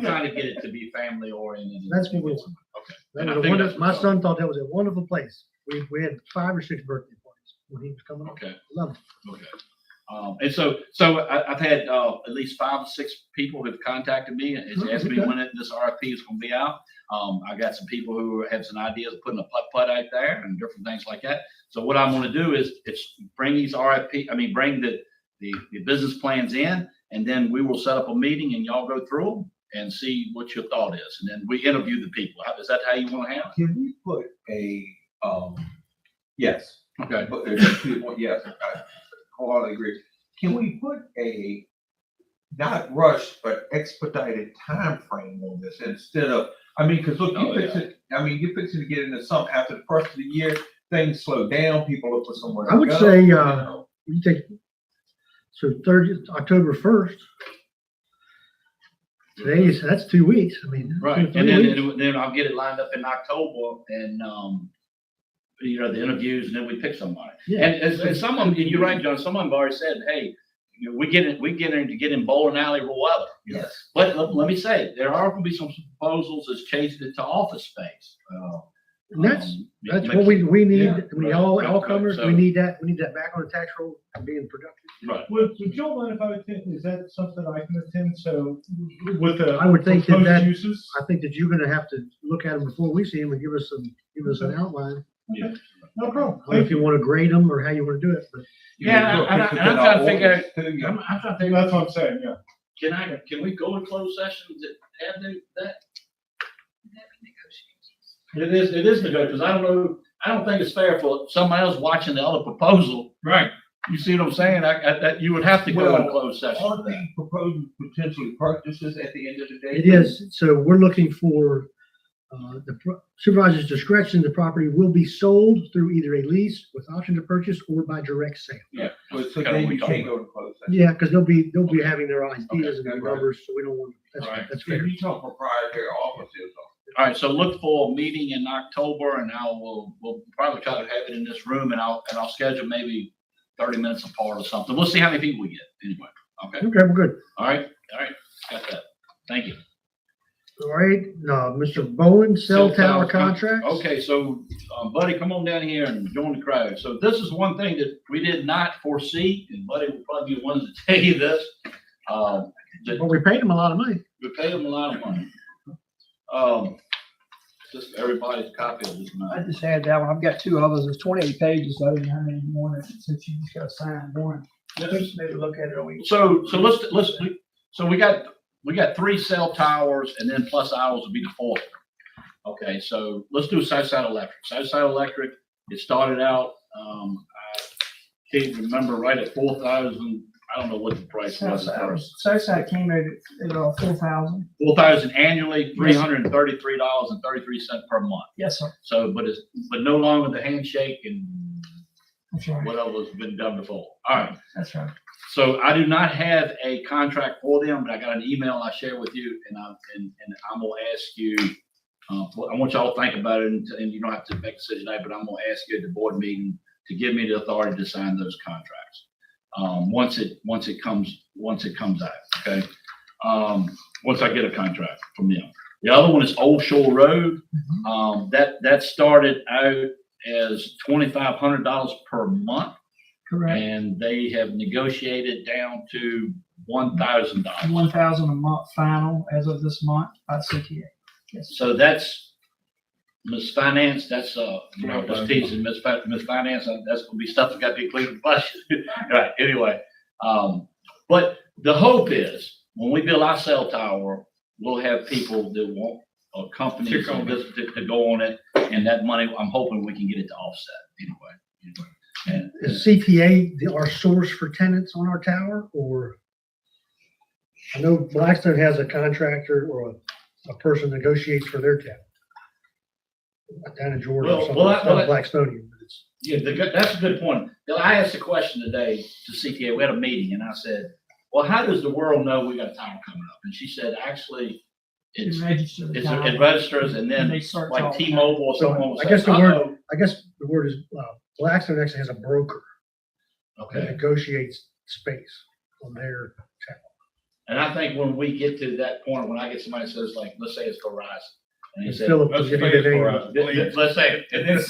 trying to get it to be family oriented. That's what we want. Okay. That And I was a think wonderful, that's my what's son thought that was a wonderful place. We had 5 or 6 birthday parties when he was coming up. Okay, Love it. okay. And so I've had at least 5 or 6 people who've contacted me and Oh, asked me okay. when this RFP is gonna be out. I got some people who have some ideas of putting a putt-putt out there and different things like that. So what I'm gonna do is bring these bring the business plans in, and then we will set up a meeting and y'all go through them and see what your thought is. And then we interview the people. Is that how you wanna have Can we put a, yes, it? Okay. but yes, I wholeheartedly agree. Can we put a not rush, but expedited time frame on this instead of, because look, you're fixing to get into something after the first of the year, things slow down, people look for somewhere to I would go, say, you know. you take, so October 1st, that's 2 weeks. I mean. Right, 3 and weeks. then I'll get it lined up in October and, you know, the interviews, and then we pick somebody. Yeah. And as some of them, and you're right, John, some of them have already said, hey, you know, we get in bowling alley weather. Yes. But let me say, there are gonna be some proposals that's changing it to office space. And that's what we need. Yeah, I mean, right, all right, comers, so- we need that back on the tax roll and being productive. Right. Would Joe mind if I attend? Is that something I can attend? So with the I would think that proposed that- uses? I think that you're gonna have to look at them before we see them and give us an outline. Yeah. No problem. I don't know if you want to grade them or how you want to do it, but Yeah, and I'm trying to figure out, I'm trying to figure out, That's what I'm saying, yeah. can we go to closed sessions that have that? That'd be negotiations. It is negotiable, because I don't think it's fair for somebody else watching the other proposal. Right. You see what I'm saying? That you would have to go in Well, closed session. Aren't these proposed potentially purchases at the end of the day? it is. So we're looking for supervisor's discretion. The property will be sold through either a lease with option to purchase or by direct sale. Yeah. So Kinda what then we you talked can't about. go to closed session. Yeah, because they'll be having their ideas and their Okay, right. numbers, so we don't want, Right. that's If fair. you talk proprietary offices, All right, so look for a meeting in October, and we'll probably try to have it in this room, and I'll schedule maybe 30 minutes apart or something. We'll see how many people we get anyway. Okay. Okay, we're good. All right. Got that. Thank you. All right, Mr. Bowen, cell tower contracts. Okay, so, Buddy, come on down here and join the crowd. So this is one thing that we did not foresee, and Buddy will probably be the one to tell you this. That But we paid them a lot of money. we paid them a lot of money. Just everybody's copy of this I now. just had that one. I've got two others. There's 28 pages. I didn't have any more since you just got to sign one. Just maybe look at it a week. So we got 3 cell towers, and then plus ours would be the 4th. Okay, so let's do Southside Electric. Southside Electric, it started out, I can't remember, right at 4,000. I don't know what the price was at first. Southside came out at 4,000. 4,000 annually, $333.33 per month. Yes, sir. So, but no longer the handshake and That's right. whatever has been done before. All right. That's right. So I do not have a contract for them, but I got an email I share with you, and I'm gonna ask you. I want y'all to think about it, and you don't have to make a decision tonight, but I'm gonna ask you at the board meeting to give me the authority to sign those contracts. Once it comes out, okay? Once I get a contract from them. The other one is Old Shore Road. That started out as $2,500 per month. Correct. And they have negotiated down to $1,000. 1,000 a month final as of this month by CTA. Yes. So that's Ms. Finance, that's, just teasing Ms. Finance, that's gonna be stuff that got to be included in the budget. Right, anyway. But the hope is, when we build our cell tower, we'll have people that want, or companies to go on it, and that money, I'm hoping we can get it to offset anyway. And Is CTA our source for tenants on our tower, or? I know Blackstone has a contractor or a person negotiates for their tower. Down in Georgia or something, it's not Blackstonian, but it's. yeah, that's a good point. I asked a question today to CTA. We had a meeting, and I said, well, how does the world know we got a tower coming up? And she said, actually, it registers, and then they search like all the time. T-Mobile or someone will I say, guess the uh-oh. word is, Blackstone actually has a broker that Okay. negotiates space on their tower. And I think when we get to that point, when I get somebody that says, like, let's say it's Verizon, and he It's said, Philip, let's give me say the it's name. Verizon. let's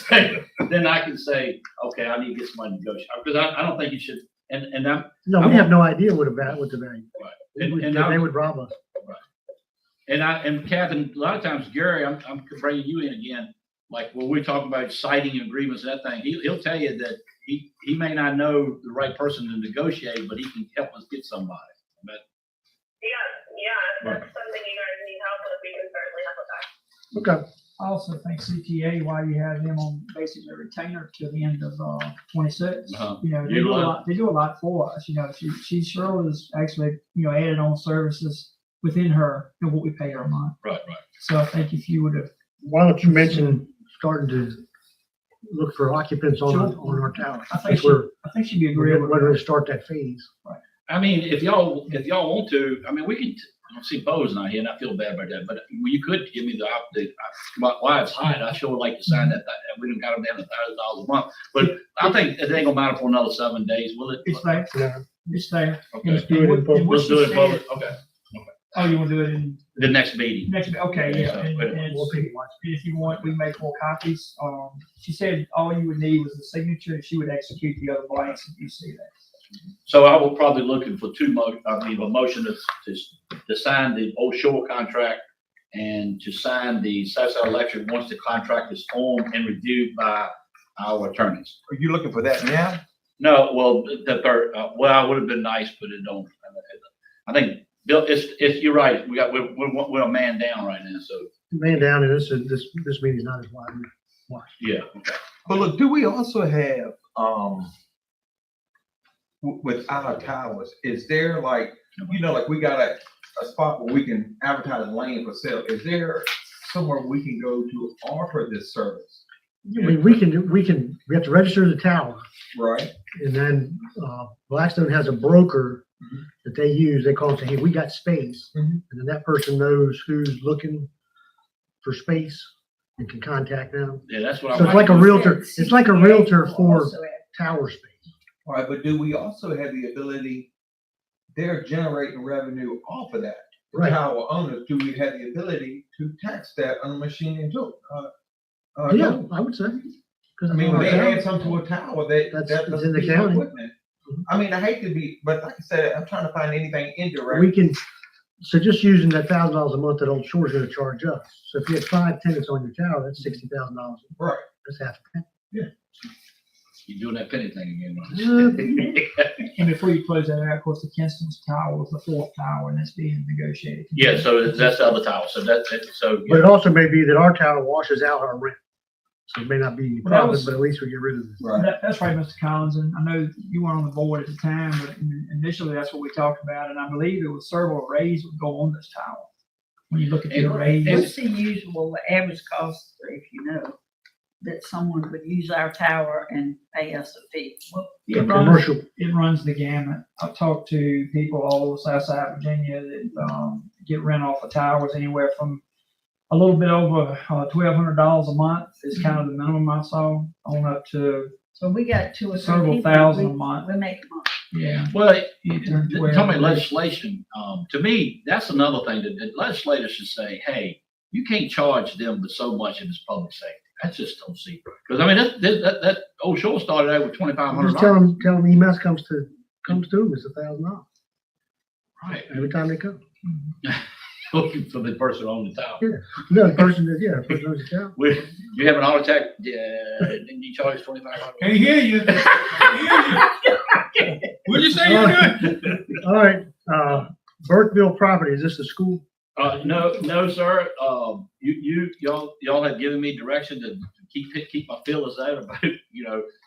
say, and then I can say, okay, I need to get somebody to negotiate, because I don't think you should, and I'm, No, we have no idea what the value is. Right. They would rob us. And Catherine, a lot of times, Gary, I'm bringing you in again, like when we're talking about citing agreements and that thing, he'll tell you that he may not know the right person to negotiate, but he can help us get somebody. But, Yeah, Right. that's something you guys need help with, we can certainly help with that. Okay. I also think CTA, why you have them on basically a retainer to the end of 26. Uh-huh. You know, they You do a like- lot. They do a lot for us. You know, she sure is actually added on services within her and what we pay her a month. right. So I think if you would have, Why don't you mention starting to look for occupants on our tower? I think she'd be We're agreeable. ready to start that phase. I mean, if y'all want to, I mean, we can don't see Bo's not here, and I feel bad about that, but you could give me why it's high, I sure would like to sign that, we done got them down $1,000 a month, but I think it ain't gonna matter for another 7 days, will it? It's there, Yeah. it's there. Okay. Let's do it in public. And what Let's she do it, said- public. Okay, Oh, you wanna do it in the next meeting. next, okay, yeah. And We'll take it once. if you want, we make more copies. She said all you would need was the signature and she would execute the other blanks if you see that. So I will probably looking for a motion to sign the Old Shore contract and to sign the Southside Electric once the contract is formed and reviewed by our attorneys. Are you looking for that now? No, well, the third, well, it would have been nice, but it don't. I think, Bill, you're right. We're a man down right now, so, Man down, and this meeting's not as wide. yeah. Okay. But look, do we also have, with our towers, is there like, like we got a spot where we can advertise land for sale. Is there somewhere we can go to offer this service? I mean, we have to register the tower, Right. and then, Blackstone has a broker that they use. They call and say, hey, we got space. Mhm. And then that person knows who's looking for space and can contact them. Yeah, that's what I. So it's like a realtor, it's like a realtor for Also have- tower space. All right, but do we also have the ability, they're generating revenue off of that? Right. Tower owners, do we have the ability to tax that on the machine and tool? Yeah, I would say. 'Cause I mean, when they it's our add something to a tower, that That's doesn't in the be county. equipment. I mean, I hate to be, but like I said, I'm trying to find anything indirect. We can, so just using that $1,000 a month that Old Shore's gonna charge us. So if you had 5 tenants on your tower, that's $60,000. Right. That's half a penny. You're doing that penny thing again, right? And before you close that out, of course, the Kinston's tower was the fourth tower and it's being negotiated. Yeah, so that's the other tower. So that's it. So. But it also may be that our tower washes out our rent. So it may not be a Well, that problem, was- but at least we get rid of it. Right. That's right, Mr. Collins, and I know you weren't on the board at the time, but initially that's what we talked about, and I believe it was several arrays would go on this tower. When you look at the arrays. What's the usual average cost, if you know, that someone would use our tower and pay us a fee? It runs, Commercial, it runs the gamut. I've talked to people all over Southside Virginia that, get rent off of towers anywhere from a little bit over $1,200 a month is kind of the minimum I saw, on up to So we got 2 or 3 several people, thousand a month. we make money. Yeah. Well, You turn 12. tell me legislation, to me, that's another thing that the legislators should say, hey, you can't charge them with so much in this public safety. That's just don't see. Because I mean, that Old Shore started out with $2,500. just tell them EMS comes to them, it's $1,000 Right. every time they come. Looking for the person on the tower. No, the person that, the person owns the tower. You have an heart attack, and you charge $2,500. Can't hear you. What'd you say you're doing? All right, Burkeville property, is this the school? No, sir. Y'all have given me direction to keep my feelers out about,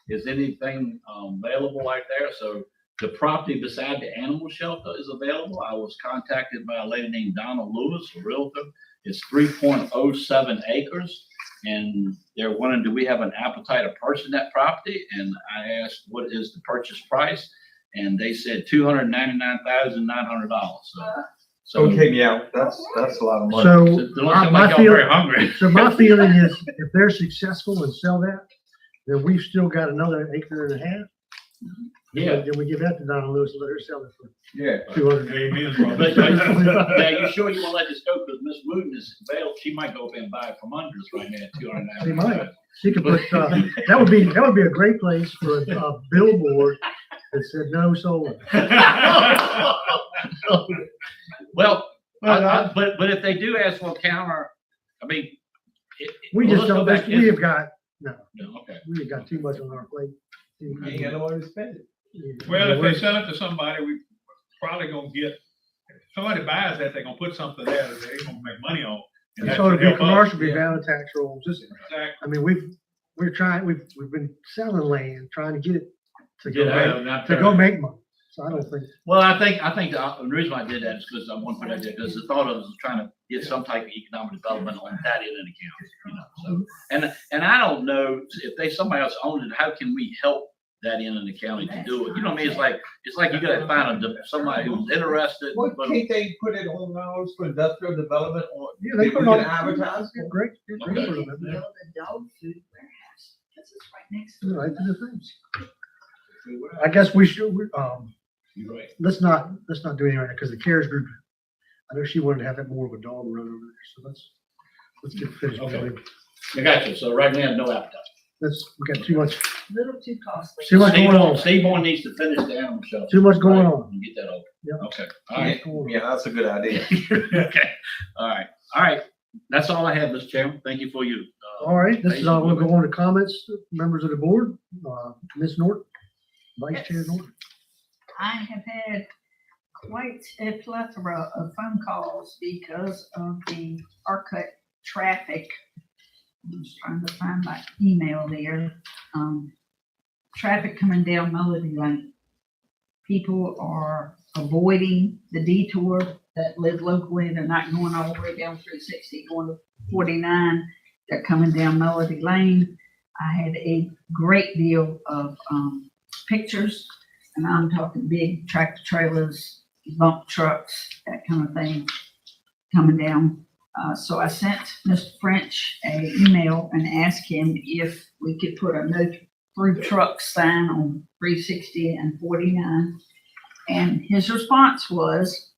is anything, available like there? So the property beside the animal shelter is available. I was contacted by a lady named Donna Lewis, a realtor. It's 3.07 acres. And they're wondering, do we have an appetite to purchase that property? And I asked, what is the purchase price? And they said $299,900. So Okay, yeah, that's a lot of money. So it don't sound my like y'all very feeling, hungry. so my feeling is if they're successful and sell that, then we've still got another acre and a half. Yeah. Then we give that to Donna Lewis and let her sell it for Yeah. 200. Amen, But, brother. now, you sure you want to let this go? Because Miss Wooten is available. She might go up and buy it from under us right now at She $299. might. She could put, that would be a great place for a billboard that said no solar. Well, but if they do ask for a counter, I mean. We well, just let's go don't, back. we have got, no, No, okay. we have got too much on our plate. You ain't got no way to spend it. Well, if they sell it to somebody, we probably gonna get, if somebody buys that, they're gonna put something there that they're gonna make money on. And that So it'll should be help us. commercial, be valid tax rolls, just, Exactly. I mean, we've been selling land, trying to get it to Get go out, make, not to go make money. So I don't think, Well, I think the reason why I did that is because I want to put that there, because the thought of it was trying to get some type of economic development on that end of the county, so. And I don't know if somebody else owns it, how can we help that end of the county to do it. You know what I mean? It's like you gotta find somebody who's interested. What, but- can't they put it on ours for industrial development or Yeah, they we put can it on- advertise? Yeah, great. Okay. Build a dog food warehouse, because it's right next to it. Right to the things. I guess we should, You're right. let's not do anything right now, because the CARES group, I know she wanted to have it more of a dog run over there, so let's get finished. Okay. I got you. So right now, I have no appetite. We got too much Little too costly. Too much going on. Steve Bourne needs to finish the animal shelter. Too much going Right, on. and get that over. Yeah. Okay, all right, Yeah, that's a good idea. okay, all right. That's all I have, Mr. Chairman. Thank you for your, All right, this is, I want to go on to comments, members of the board, Ms. Norton, Vice Chair Norton. I have had quite a plethora of phone calls because of the Arcot traffic. I'm just trying to find my email there. Traffic coming down Melody Lane. People are avoiding the detour that live locally. They're not going all the way down 360, going to 49. They're coming down Melody Lane. I had a great deal of pictures, and I'm talking big tractor trailers, bump trucks, that kind of thing coming down. So I sent Mr. French an email and asked him if we could put a no through truck sign on 360 and 49. And his response was,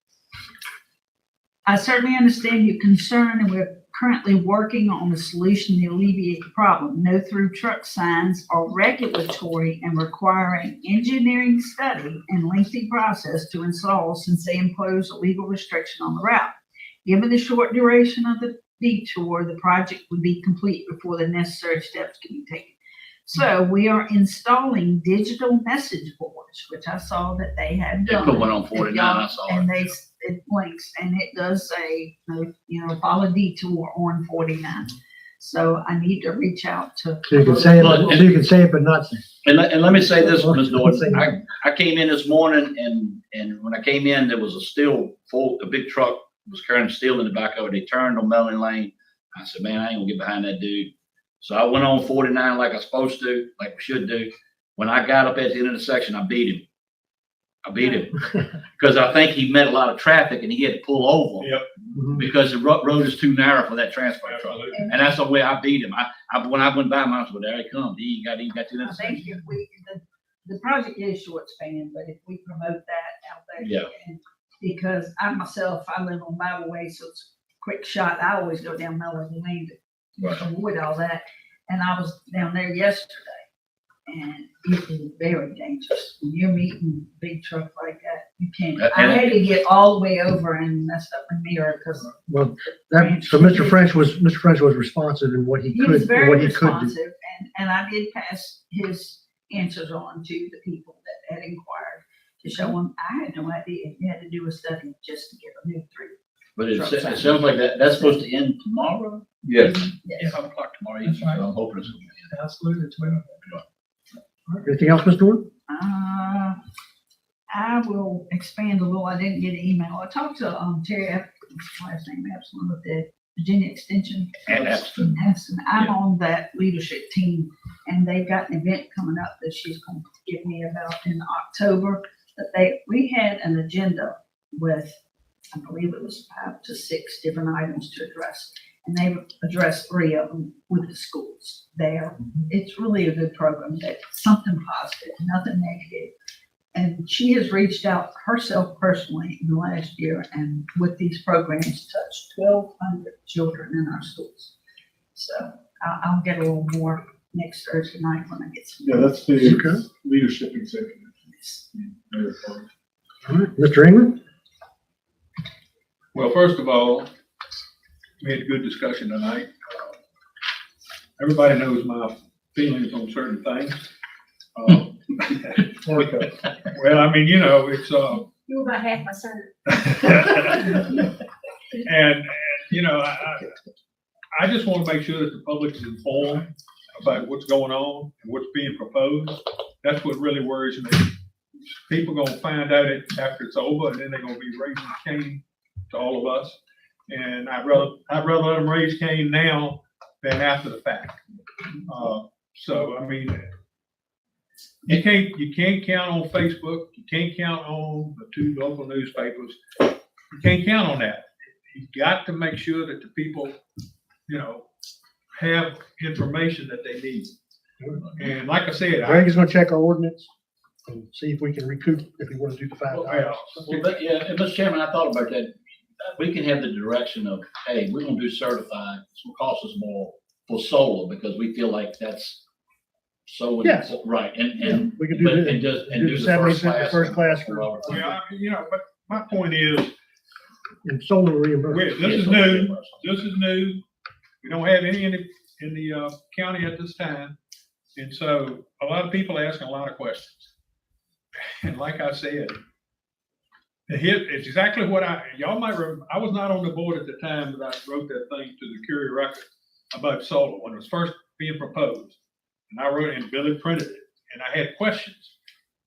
I certainly understand your concern, and we're currently working on a solution to alleviate the problem. No through truck signs are regulatory and requiring engineering study and lengthy process to install, since they impose a legal restriction on the route. Given the short duration of the detour, the project would be complete before the necessary steps can be taken. So we are installing digital message boards, which I saw that they had they done. put one on 49, I saw And it. it blinks, and it does say, follow detour on 49. So I need to reach out to. So you can say it, but not say it. And let me say this, Ms. Norton, I came in this morning and when I came in, there was a big truck was carrying steel in the back of it. They turned on Melanie Lane. I said, man, I ain't gonna get behind that dude. So I went on 49 like I was supposed to, like we should do. When I got up at the end of the section, I beat him. Because I think he met a lot of traffic and he had to pull over. Yep. Because the road is too narrow for that transport truck. Absolutely. And that's the way I beat him. When I went by him, I was, well, there he comes. He got to the I think if the project is short span, but if we promote that out there. Yeah. Because I myself, I live on Bible Way, so it's a quick shot. I always go down Melody Lane to avoid all that. And I was down there yesterday, and it is very dangerous. When you're meeting a big truck like that, you can't. I had to get all the way over and messed up my mirror because. Well, so Mr. French was responsive in what he He was could, very what he could do. responsive, and I did pass his answers on to the people that had inquired to show them. I had no idea you had to do a study just to get a new through. But it sounds like that's supposed to end tomorrow. Yes. Yes. 5 o'clock tomorrow. That's right. So I'm hoping it's going to be. Absolutely. All right, anything else, Ms. Norton? I will expand a little. I didn't get an email. I talked to Terry, last name Epson, with the Virginia Extension. Epson. I'm on that leadership team, and they've got an event coming up that she's going to give me about in October. That we had an agenda with, I believe it was 5 to 6 different items to address, and they've addressed 3 of them with the schools there. It's really a good program. That's something positive, nothing negative. And she has reached out herself personally in the last year, and with these programs, touched 1,200 children in our schools. So I'll get a little more next Thursday night when I get some. Yeah, that's the Okay. leadership executive. All right, Mr. England? Well, first of all, we had a good discussion tonight. Everybody knows my feelings on certain things. Well, I mean, it's, You're about half my son. and I just want to make sure that the public is informed about what's going on and what's being proposed. That's what really worries me. People gonna find out it after it's over, and then they're gonna be raising Cain to all of us. And I'd rather let them raise Cain now than after the fact. So, I mean, You can't count on Facebook, you can't count on the two local newspapers, you can't count on that. You got to make sure that the people, have information that they need. And like I said, Greg is gonna check our ordinance and see if we can recoup, if we wanna do the $5. Well, but, yeah, and Mr. Chairman, I thought about that. We can have the direction of, hey, we're gonna do certified, it's gonna cost us more for solar, because we feel like that's so. Yes. Right, and, We can do but, the- and just, and do do the the 70 first cent class. first class for- but my point is, And solar reimbursement. this is new. We don't have any in the county at this time. And so a lot of people asking a lot of questions. And like I said, it's exactly what y'all might remember. I was not on the board at the time that I wrote that thing to the Curie Record about solar when it was first being proposed. And I wrote it and Billy printed it and I had questions.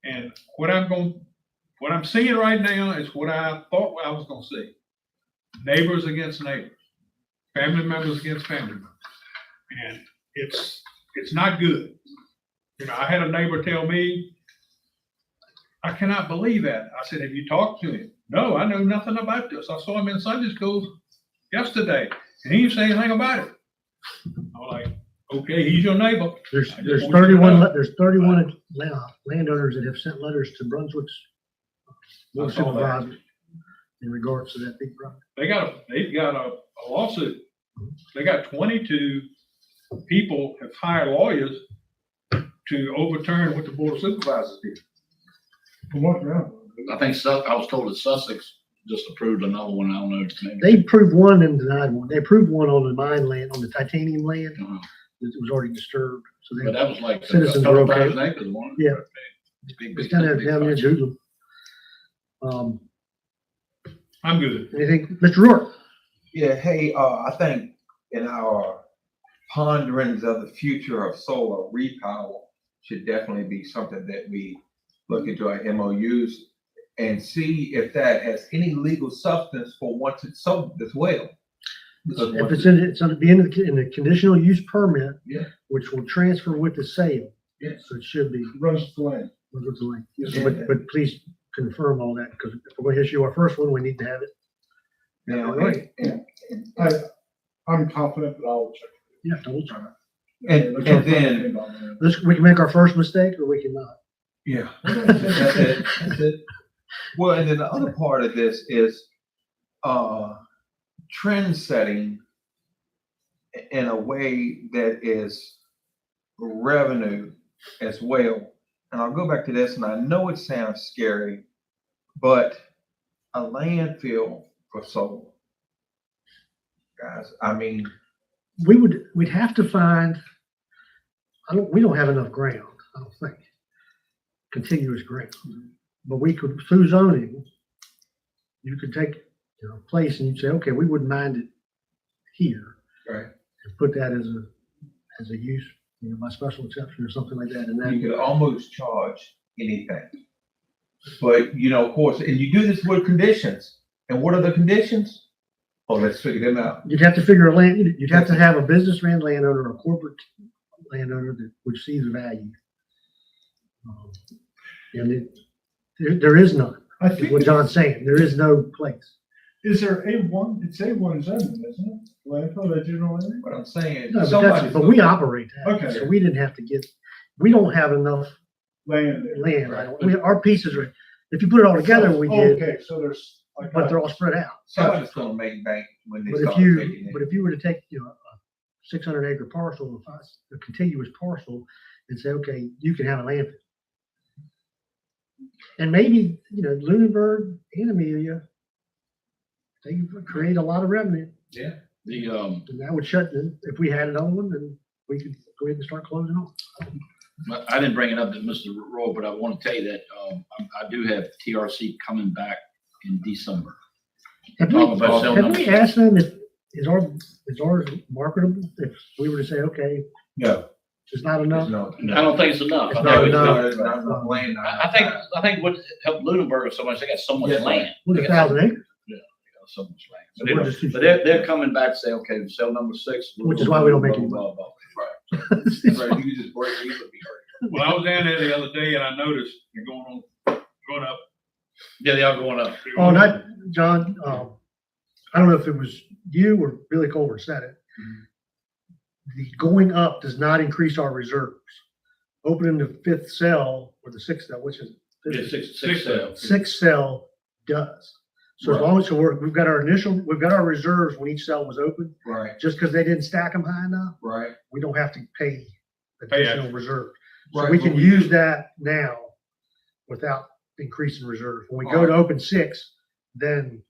And what I'm seeing right now is what I thought I was gonna see. Neighbors against neighbors, family members against family members. And it's not good. I had a neighbor tell me, I cannot believe that. I said, have you talked to him? No, I know nothing about this. I saw him in Sunday school yesterday and he didn't say anything about it. I'm like, okay, he's your neighbor. There's I just want you to 31, know. there's 31 landowners that have sent letters to Brunswick's board of I saw that. supervisors in regards to that big project. They've got a lawsuit. They got 22 people have hired lawyers to overturn what the board of supervisors did. From what around? I think I was told that Sussex just approved another one, I don't know. Maybe. They approved one and denied one. They approved one on the mine land, on the titanium land. Uh-huh. It was already disturbed. So But they, that was like a Citizens were couple okay. thousand acres, one. Yeah. Big, it's big, down there, big down near project. Google. I'm good. Anything, Mr. Rourke? Yeah, hey, I think in our ponderings of the future of solar, repower should definitely be something that we look into our MOUs and see if that has any legal substance for once it's sold as well. Because If once it's it's gonna be in the conditional use permit. Yeah. Which will transfer with the sale. Yes. So it should be. Runs the land. Runs the lane. Yeah. But please confirm all that, because if we're gonna issue our first one, we need to have it. Now, Right. I'm confident that I'll check. Yeah, double check. And then, We can make our first mistake or we cannot. yeah, that's it, that's it. Well, and then the other part of this is, trend setting in a way that is revenue as well. And I'll go back to this, and I know it sounds scary, but a landfill for solar. Guys, I mean, We'd have to find, we don't have enough ground, I don't think, contiguous ground. But we could, through zoning, you could take, a place and you'd say, okay, we wouldn't mind it here. right, And put that as a use, by special exception or something like that, and you then, could almost charge anything. But, of course, and you do this with conditions. And what are the conditions? Oh, let's figure them out. you'd have to you'd have to have a business landowner or a corporate landowner that would see the value. And there is none. I Is think, what John's saying. There is no place. is there A1, it's A1 zoning, isn't it? Landfill, that general area? What I'm saying, No, but somebody's but we operate that. Okay. So we didn't have to we don't have enough Land. there. land. Our pieces are, if you put it all together, we did, Okay, so there's. but they're all spread out. somebody's gonna make bank when they But start if taking it. you were to take, a 600-acre parcel, a contiguous parcel, and say, okay, you can have a landfill. And maybe, Lunenburg and Amelia, they could create a lot of revenue. Yeah. The, And that would shut, if we had it on, then we could go ahead and start closing on. but I didn't bring it up to Mr. Roy, but I want to tell you that, I do have TRC coming back in December. Have Talk about cell we numbers. asked them is ours marketable? If we were to say, okay, No. it's not There's enough. no. I don't think it's enough. It's I not think enough. There's not enough land. I think what helped Lunenburg so much, they got so much Yes. land. With They 1,000 got acres, so much land. So But we're anyway, just too but they're coming back to say, okay, cell number 6. Which is why we don't make any blah, blah, blah. Right, you can just break even, be hurt. Well, I was down there the other day and I noticed they're going up. Yeah, they are going up. Oh, not, John, I don't know if it was you or Billy Colbert said it. The going up does not increase our reserves. Opening the fifth cell or the sixth cell, which is Yeah, six cell. sixth cell does. So as long as we've got our reserves when each cell was open, Right, just because they didn't stack them high enough, right. we don't have to pay Pay additional extra. reserve. So Right, we but can use that now without increasing reserve. When we go to open six, then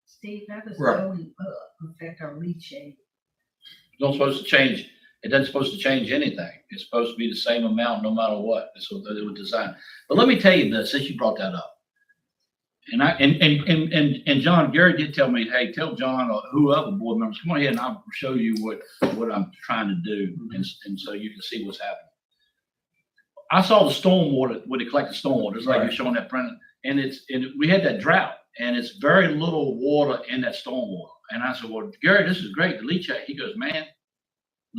Steve, that is Right. going up, affect our leachate. It's not supposed to change, it doesn't supposed to change anything. It's supposed to be the same amount no matter what. That's what they were designed. But let me tell you this, since you brought that up. And John, Gary did tell me, hey, tell John or whoever board members, come on ahead and I'll show you what I'm trying to do. And so you can see what's happening. I saw the stormwater, where they collect the stormwater, just like you're showing that print. And we had that drought and it's very little water in that stormwater. And I said, well, Gary, this is great. The leachate. He goes, man,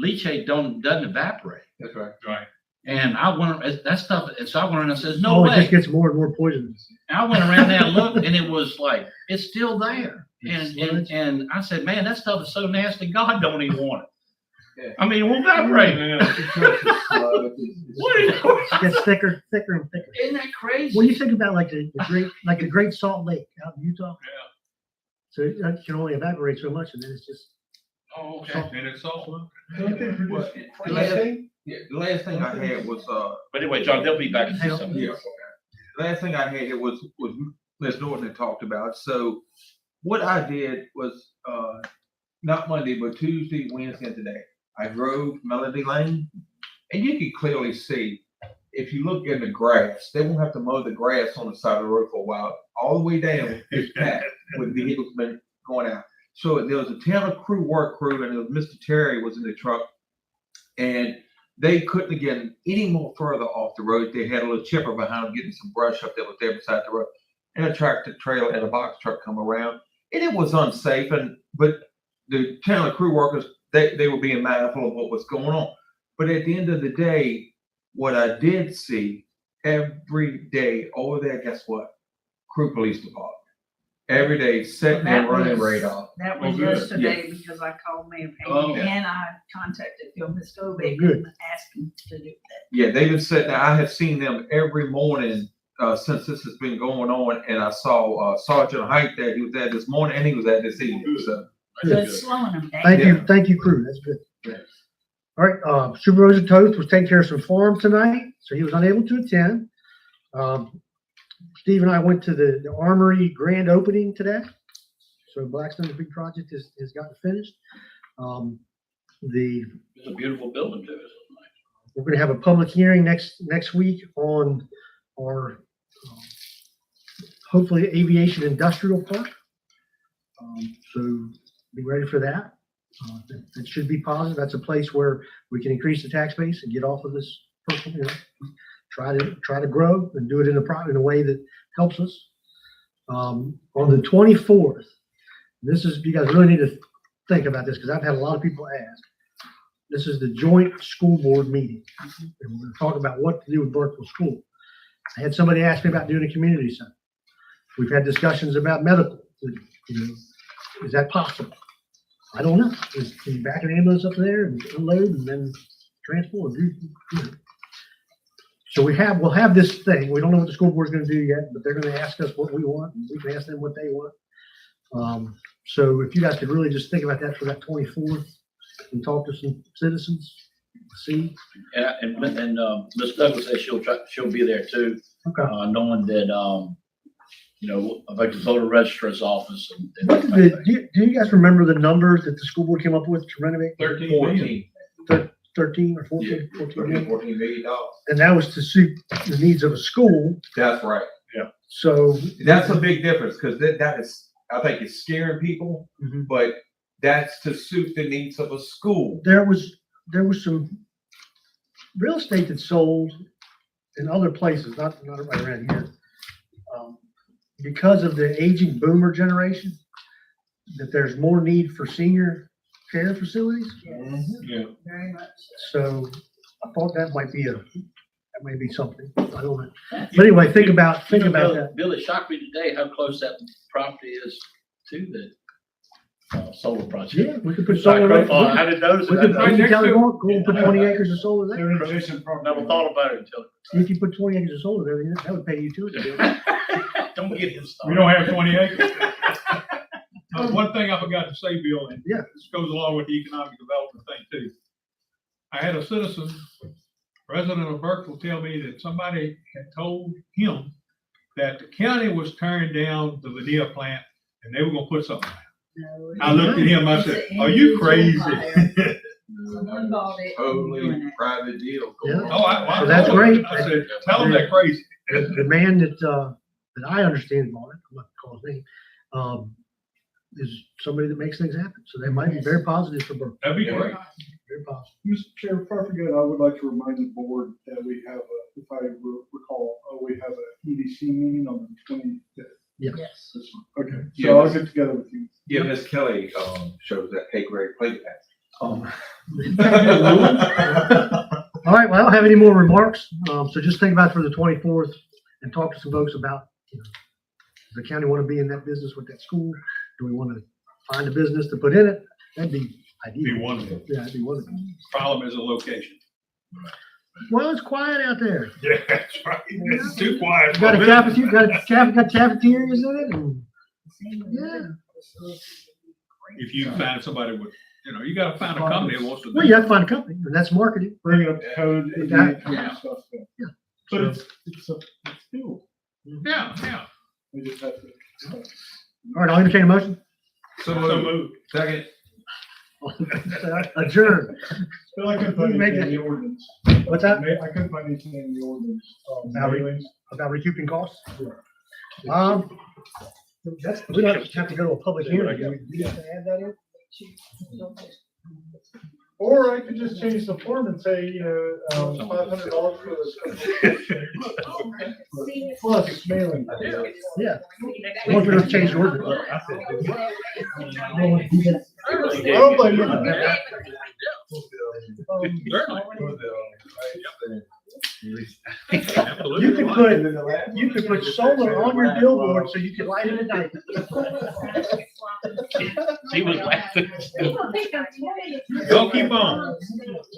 leachate doesn't evaporate. That's right. Right. And I went, that stuff, and so I went around and says, no it way. just gets more and more poisonous. And I went around there and looked, and it was like, it's still there. And I said, man, that stuff is so nasty, God don't even want it. Yeah. I mean, it won't evaporate. What is It gets thicker and thicker. Isn't that crazy? When you think about like the Great Salt Lake out in Utah. Yeah. So it can only evaporate so much and then it's just. Oh, okay. And it's all. Well, the last thing I had was, But anyway, John, they'll be back in just a yeah. minute. Last thing I had was Ms. Norton had talked about. So what I did was, not Monday, but Tuesday, Wednesday, and today, I drove Melody Lane, and you can clearly see, if you look in the grass, they won't have to mow the grass on the side of the road for a while. All the way down is packed with vehicles been going out. So there was a town work crew, and it was Mr. Terry was in the truck, and they couldn't get any more further off the road. They had a little chipper behind them getting some brush up that was there beside the road, and a tractor trailer and a box truck come around, and it was unsafe. But the town crew workers, they were being mindful of what was going on. But at the end of the day, what I did see every day over there, guess what? Crew police department. Every day sitting there running radar. That was Oh, good. yesterday because I called Mayor Oh, Payne yeah. and I contacted Phil Muskowitz Good. and asked him to do that. Yeah, they've been sitting there. I have seen them every morning since this has been going on, and I saw Sergeant Height there. He was there this morning, and he was there this evening. So So it's slowing them down. Thank you, crew. That's good. All right, Supervisor Toth was taking care of some farm tonight, so he was unable to attend. Steve and I went to the Armory grand opening today. So Blackstone, the big project has gotten finished. It's a beautiful building too. Isn't it? We're gonna have a public hearing next week on our hopefully aviation industrial park. So be ready for that. It should be positive. That's a place where we can increase the tax base and get off of this personal, try to grow and do it in a way that helps us. On the 24th, you guys really need to think about this because I've had a lot of people ask. This is the joint school board meeting. And we're going to talk about what to do with Burkeville School. I had somebody ask me about doing a community center. We've had discussions about medical. Is that possible? I don't know. Can you back an ambulance up there and unload and then transport? So we'll have this thing. We don't know what the school board's gonna do yet, but they're gonna ask us what we want, and we can ask them what they want. So if you guys could really just think about that for that 24th and talk to some citizens, see. And Ms. Douglas said she'll be there too. Okay. Knowing that, about the voter registrar's office and What did do you guys remember the numbers that the school board came up with to renovate? 13 million. 13 or 14? 14 million? $14 million. And that was to suit the needs of a school. That's right. So That's a big difference because that is, I think, it's scaring people, but that's to suit the needs of a school. there was some real estate that sold in other places, not right around here. Because of the aging boomer generation, that there's more need for senior care facilities. Yeah. Very much. So I thought that might be That may be something. I don't know. But anyway, think about that. Bill, it shocked me today how close that property is to the solar project. Yeah, we could put solar. I didn't notice We it. could, I you can tell them, go and put 20 acres of solar there. They're adjacent property. never thought about it until. If you put 20 acres of solar there, that would pay utility bill. Don't get him started. We don't have 20 acres. One thing I forgot to say, Bill, and Yeah. this goes along with the economic development thing too. I had a citizen, resident of Burkeville, tell me that somebody had told him that the county was tearing down the veneer plant and they were gonna put something out. I looked at him, I said, are you crazy? Someone bought it. Totally private deal. Yeah. I So that's told him, great. I said, tell them they're crazy. The man that I understand about it, I'm not gonna call his name, is somebody that makes things happen. So that might be very positive for Burke. That'd be great. Very positive. Mr. Chair, before I forget, I would like to remind the board that we have if I recall, we have a EDC meeting on the 25th. Yes. This month. Okay, Yeah, so I'll this- get together with you. Yeah, Miss Kelly, shows that pay grade plate pass. All right, well, I don't have any more remarks. So just think about it for the 24th and talk to some folks about, you know, does the county want to be in that business with that school? Do we want to find a business to put in it? That'd be ideal. Be wonderful. Yeah, that'd be wonderful. Problem is a location. Well, it's quiet out there. Yeah, that's right. It's too quiet. You got a cafeteria, got cafeterias in it and, yeah. If you find somebody with, you know, you gotta find a company that wants to do. Well, you have to find a company and that's marketing. Bring it up to code. and Yeah. that kind of stuff. Yeah. But it's doable. Yeah, yeah. We just have to. All right, I'll entertain a motion. So moved. Second. Adjourn. But I couldn't find Make anything in it- the ordinance. What's that? I couldn't find anything in the ordinance. About Mailings. about recouping costs? We don't have to go to a public hearing. Do we have to add that in? Or I could just change the form and say, $500 for the plus mailing. Yeah. Well, if we don't change the ordinance. I don't blame You could put solar on your billboard so you can light it at night. She was laughing. Don't keep on.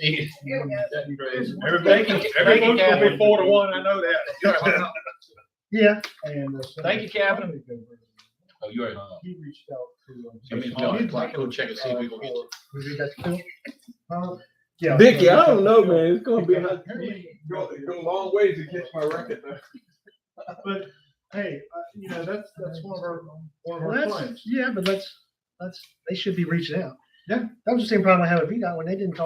Everybody's gonna be 4-1, I know that. Yeah. And, Thank you, Captain. Oh, you're right. He reached out to. I mean, go check and see if we gonna get you. We read that still? Yeah. Vicky, I don't know, man. It's gonna be a go a long way to catch my record. But, hey, that's one of our Well, clients. yeah, but they should be reaching out. Yeah. That was the same problem I had with VDOT when they didn't talk